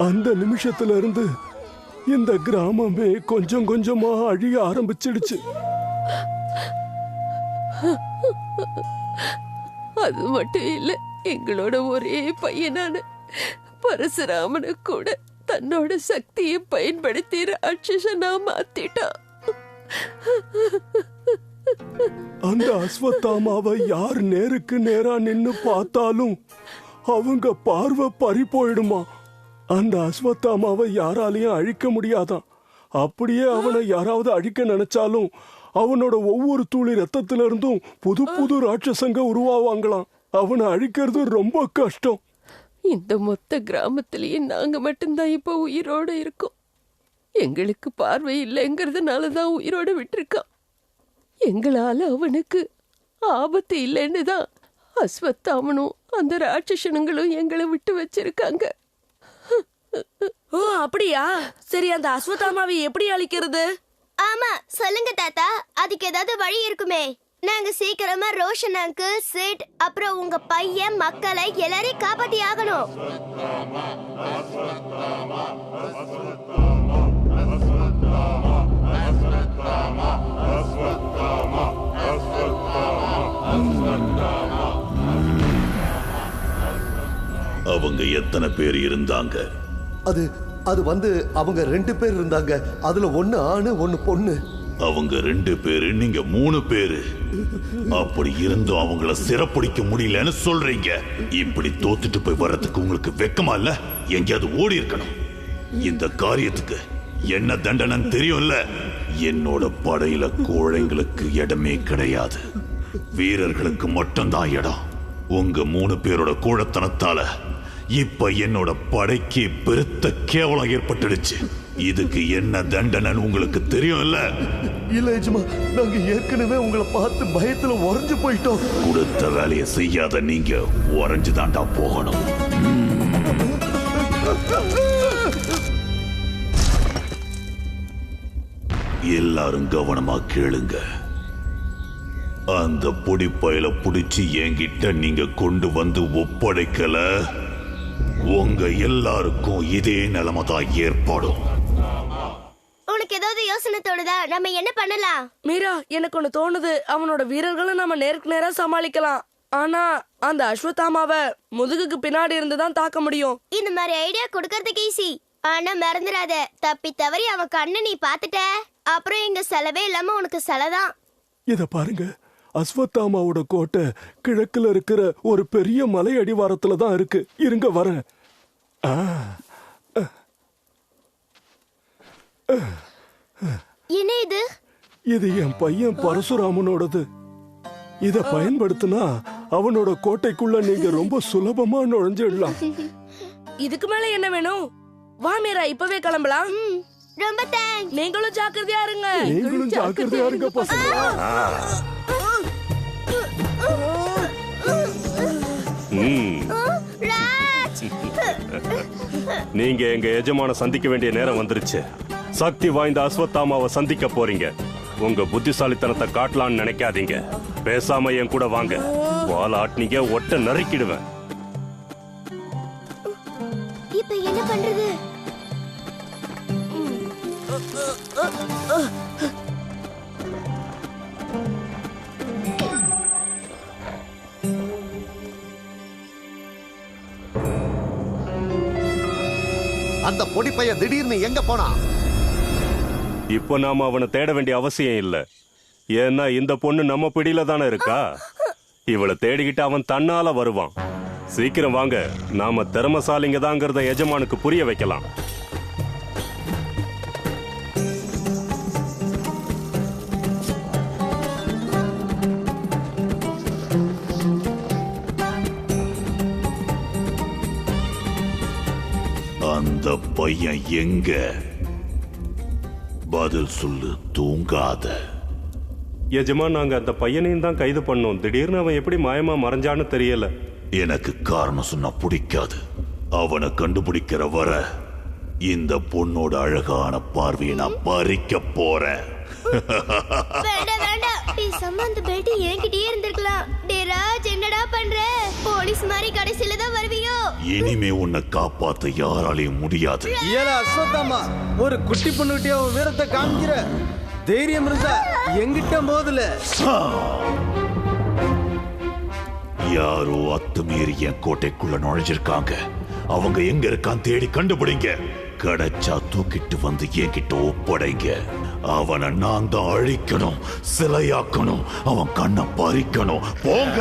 Speaker 19: அந்த நிமிஷத்துல இருந்து இந்த கிராமமே கொஞ்சம் கொஞ்சமா அழிய ஆரம்பிச்சிடுச்சு.
Speaker 18: அது மட்டும் இல்ல, எங்களோட ஒரே பையனான பரசுராமனை கூட தன்னோட சக்தியை பயன்படுத்தி ராட்சசனா மாத்திட்டான்.
Speaker 19: அந்த அஸ்வத்தாமாவை யார் நேருக்கு நேரா நின்னு பார்த்தாலும் அவங்க பார்வை பறி போயிடுமா. அந்த அஸ்வத்தாமாவை யாராலையும் அழிக்க முடியாதான். அப்படியே அவனை யாராவது அழிக்க நினைச்சாலும் அவனோட ஒவ்வொரு துளி ரத்தத்தில இருந்தும் புது புது ராட்சசங்க உருவாவாங்களாம். அவனை அழிக்கிறது ரொம்ப கஷ்டம்.
Speaker 18: இந்த மொத்த கிராமத்திலேயே நாங்க மட்டும்தான் இப்ப உயிரோட இருக்கோம். எங்களுக்கு பார்வை இல்லைங்கிறதுனாலதான் உயிரோட விட்டுருக்கான். எங்களால அவனுக்கு ஆபத்து இல்லைன்னு தான் அஸ்வத்தாமனும் அந்த ராட்சசனுங்களும் எங்களை விட்டு வச்சிருக்காங்க.
Speaker 3: ஓ அப்படியா? சரி, அந்த அஸ்வத்தாமாவை எப்படி அழிக்கிறது?
Speaker 6: ஆமா, சொல்லுங்க தாத்தா. அதுக்கு ஏதாவது வழி இருக்குமே. நாங்க சீக்கிரமா ரோஷன் அங்கிள், சிட், அப்புறம் உங்க பையன், மக்களை எல்லாரையும் காப்பாத்தி ஆகணும்.
Speaker 13: அவங்க எத்தனை பேர் இருந்தாங்க?
Speaker 20: அது வந்து அவங்க 2 பேர் இருந்தாங்க. அதுல 1 ஆணு 1 பொண்ணு.
Speaker 13: அவங்க 2 பேரு, நீங்க 3 பேரு. அப்படி இருந்தும் அவங்கள சிறப்பிடிக்க முடியலன்னு சொல்றீங்க. இப்படி தோத்துட்டு போய் வர்றதுக்கு உங்களுக்கு வெக்கமா இல்ல? எங்கேயாவது ஓடி இருக்கணும். இந்த காரியத்துக்கு என்ன தண்டனைன்னு தெரியும்ல? என்னோட படையில கோழைங்களுக்கு இடமே கிடையாது. வீரர்களுக்கு மட்டும்தான் இடம். உங்க 3 பேரோட கோழத்தனத்தால இப்ப என்னோட படைக்கு பெருத்த கேவலம் ஏற்பட்டுடுச்சு. இதுக்கு என்ன தண்டனைன்னு உங்களுக்கு தெரியும் இல்ல?
Speaker 20: இல்ல எஜமா, நாங்க ஏற்கனவே உங்களை பார்த்து பயத்துல உறைஞ்சு போயிட்டோம்.
Speaker 13: கொடுத்த வேலையை செய்யாத நீங்க உறைஞ்சுதாண்டா போகணும். எல்லாரும் கவனமா கேளுங்க. அந்த பொடிப்பையில புடிச்சு என்கிட்ட நீங்க கொண்டு வந்து ஒப்படைக்கல, உங்க எல்லாருக்கும் இதே நிலைமை தான் ஏற்படும்.
Speaker 6: உனக்கு ஏதாவது யோசனை தோணுதா? நம்ம என்ன பண்ணலாம்?
Speaker 3: மீரா, எனக்கு ஒண்ணு தோணுது. அவனோட வீரர்களை நம்ம நேருக்கு நேரா சமாளிக்கலாம். ஆனா அந்த அஸ்வத்தாமாவை முதுகுக்கு பின்னாடி இருந்து தான் தாக்க முடியும்.
Speaker 6: இந்த மாதிரி ஐடியா கொடுக்கறதுக்கு ஈஸி. ஆனா மறந்துடாத, தப்பி தவறி அவன் கண்ணை நீ பாத்துட்ட, அப்புறம் இங்க செலவே இல்லாம உனக்கு செலதான்.
Speaker 19: இத பாருங்க, அஸ்வத்தாமாவோட கோட்டை கிழக்குல இருக்கிற ஒரு பெரிய மலை அடிவாரத்துல தான் இருக்கு. இருங்க வரேன்.
Speaker 6: என்ன இது?
Speaker 19: இது என் பையன் பரசுராமனோடது. இத பயன்படுத்தினா அவனோட கோட்டைக்குள்ள நீங்க ரொம்ப சுலபமா நுழைஞ்சிடலாம்.
Speaker 3: இதுக்கு மேல என்ன வேணும்? வா மீரா, இப்பவே கிளம்பலாம்.
Speaker 6: ரொம்ப தேங்க்ஸ்.
Speaker 3: நீங்களும் ஜாக்கிரதையா இருங்க.
Speaker 19: நீங்களும் ஜாக்கிரதையா இருங்க பசங்களா.
Speaker 6: ராஜ்,
Speaker 9: நீங்க எங்க எஜமான சந்திக்க வேண்டிய நேரம் வந்துருச்சு. சக்தி வாய்ந்த அஸ்வத்தாமாவை சந்திக்க போறீங்க. உங்க புத்திசாலித்தனத்தை காட்டலாம்னு நினைக்காதீங்க. பேசாம என் கூட வாங்க. வால் ஆட்டினீங்க ஒட்ட நறுக்கிடுவேன்.
Speaker 6: இப்ப என்ன பண்றது?
Speaker 20: அந்த பொடி பையன் திடீர்னு எங்க போனா?
Speaker 9: இப்ப நாம அவனை தேட வேண்டிய அவசியம் இல்ல. ஏன்னா இந்த பொண்ணு நம்ம பிடியில தானே இருக்கா. இவளை தேடிக்கிட்டு அவன் தன்னால வருவான். சீக்கிரம் வாங்க, நாம திறமசாலிங்க தாங்கிறத எஜமானுக்கு புரிய வைக்கலாம்.
Speaker 13: அந்த பையன் எங்க? பதில் சொல்லு, தூங்காத.
Speaker 9: எஜமான், நாங்க அந்த பையனையும் தான் கைது பண்ணோம். திடீர்னு அவன் எப்படி மாயமா மறைஞ்சான்னு தெரியல.
Speaker 13: எனக்கு காரணம் சொன்னா பிடிக்காது. அவனை கண்டுபிடிக்கிற வர இந்த பொண்ணோட அழகான பார்வையை நான் பறிக்க போறேன்.
Speaker 6: வேண்டாம் வேண்டாம், பேசாம அந்த பெல்ட் என்கிட்டயே இருந்திருக்கலாம். டேய் ராஜ், என்னடா பண்ற? போலீஸ் மாதிரி கடைசில தான் வருவியோ?
Speaker 13: இனிமே உன்னை காப்பாத்த யாராலையும் முடியாது.
Speaker 4: ஏல அஸ்வத்தாமா, ஒரு குட்டி பொண்ணுகிட்டே அவன் வீரத்தை காமிக்கிற தைரியம் இருந்தா எங்கிட்ட மோதல.
Speaker 13: யாரோ அத்துமீறி என் கோட்டைக்குள்ள நுழைஞ்சிருக்காங்க. அவங்க எங்க இருக்கான் தேடி கண்டுபிடிங்க. கிடைச்சா தூக்கிட்டு வந்து என்கிட்ட ஒப்படைங்க. அவனை நான் தான் அழிக்கணும், சிலையாக்கணும், அவன் கண்ணை பறிக்கணும். போங்க.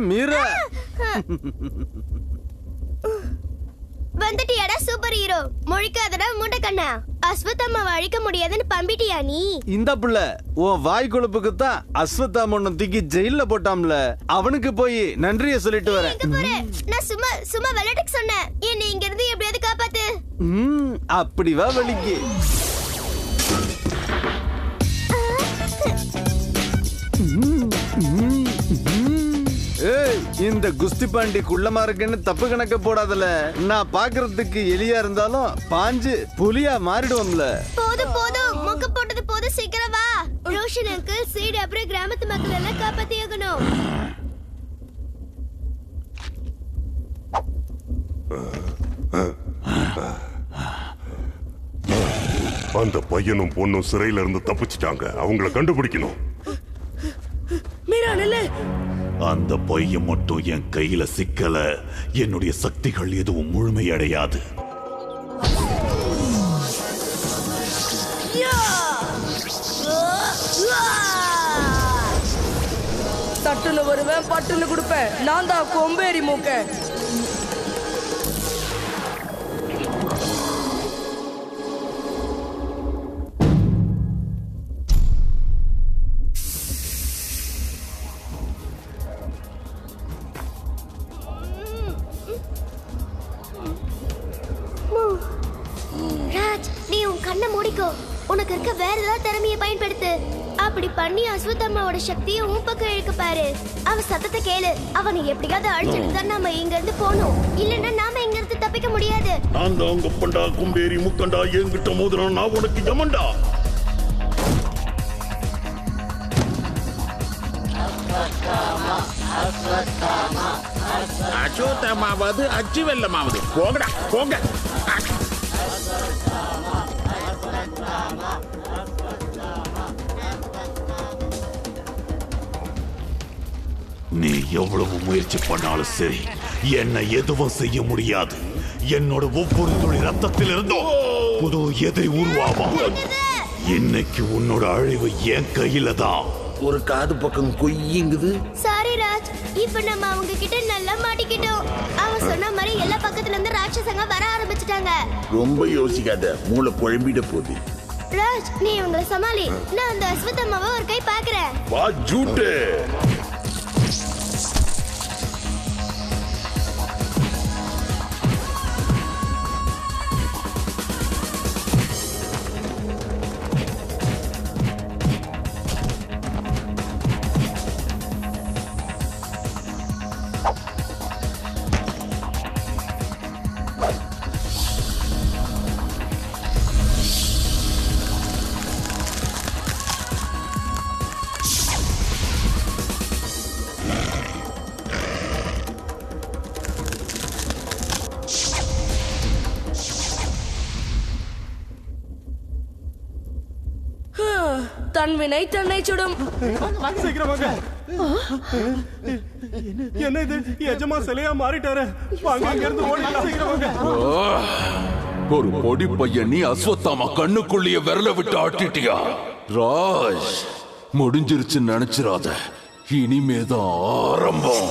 Speaker 4: மீரா,
Speaker 6: வந்துட்டியாடா சூப்பர் ஹீரோ. முழிக்காதடா முண்டை கண்ணா. அஸ்வத்தாமாவை அழிக்க முடியாதுன்னு பம்பிட்டியா நீ?
Speaker 4: இந்த புள்ள உன் வாய் கொழுப்புக்கு தான் அஸ்வத்தாம தூக்கி ஜெயில போட்டாம்ல, அவனுக்கு போய் நன்றிய சொல்லிட்டு வரேன்.
Speaker 6: நான் சும்மா விளையாட்டுக்கு சொன்னேன். என்னை இங்க இருந்து எப்படியாவது காப்பாத்து.
Speaker 4: அப்படி வா வலிக்கு. இந்த குஸ்தி பாண்டி குள்ளமா இருக்குன்னு தப்பு கணக்க போடாதல. நான் பாக்குறதுக்கு எலியா இருந்தாலும் பாஞ்சு புலியா மாறிடுவோம்ல.
Speaker 6: போதும் போதும், முக்க போட்டது போதும், சீக்கிரம் வா. ரோஷன் அங்கிள் சீடு அப்புறம் கிராமத்து மக்கள் எல்லாம் காப்பாத்தி ஆகணும்.
Speaker 13: அந்த பையனும் பொண்ணும் சிறையில இருந்து தப்பிச்சிட்டாங்க. அவங்கள கண்டுபிடிக்கணும்.
Speaker 3: மீரா நில்லு.
Speaker 13: அந்த பையன் மட்டும் என் கையில சிக்கல, என்னுடைய சக்திகள் எதுவும் முழுமையடையாது.
Speaker 3: தட்டுன்னு வருவேன், பட்டுன்னு கொடுப்பேன். நான் தான் கொம்பேறி மூக்க.
Speaker 6: ராஜ், நீ உன் கண்ணை மூடிக்கோ. உனக்கு இருக்க வேற ஏதாவது திறமையை பயன்படுத்து. அப்படி பண்ணி அஸ்வத்தாமாவோட சக்தியை உன் பக்கம் இழுக்க பாரு. அவ சத்தத்தை கேளு. அவனை எப்படியாவது அழிச்சிட்டு தான் நாம இங்க இருந்து போகணும். இல்லன்னா நாம இங்க இருந்து தப்பிக்க முடியாது.
Speaker 13: நான் தான் கொப்பண்டா கும்பேரி முக்கண்டா என்கிட்ட மோதிரம் நான் உனக்கு யமண்டா.
Speaker 21: அசோத்தமாவது அச்சு வெள்ளமாவது. போங்கடா போங்க.
Speaker 13: நீ எவ்வளவு முயற்சி பண்ணாலும் சரி, என்னை எதுவும் செய்ய முடியாது. என்னோட ஒவ்வொரு துளி ரத்தத்தில் இருந்தும் புது எதிரி உருவாவான். இன்னைக்கு உன்னோட அழிவு என் கையில தான்.
Speaker 16: ஒரு காது பக்கம் கொய்யுங்குது.
Speaker 6: சாரி ராஜ், இப்ப நம்ம அவங்க கிட்ட நல்லா மாட்டிக்கிட்டோம். அவன் சொன்ன மாதிரி எல்லா பக்கத்துல இருந்து ராட்சசங்க வர ஆரம்பிச்சிட்டாங்க.
Speaker 16: ரொம்ப யோசிக்காத, மூளை குழம்பிட போகுது.
Speaker 6: ராஜ், நீ இவங்களை சமாளி. நான் அந்த அஸ்வத்தாமாவை ஒரு கை பாக்குறேன்.
Speaker 13: வா ஜூட்டு.
Speaker 3: தன்வினை தன்னை சுடும்.
Speaker 19: சீக்கிரம் வாங்க. என்ன இது? எஜமா சிலையா மாறிட்டாரு. வாங்க இங்க இருந்து ஓடிடலாம். சீக்கிரம் வாங்க.
Speaker 5: ஒரு பொடி பையன் நீ அஸ்வத்தாமா கண்ணுக்குள்ளேயே விரல விட்டு ஆட்டிட்டியா? ராஜ் முடிஞ்சிருச்சுன்னு நினைச்சிராத, இனிமேதான் ஆரம்பம்.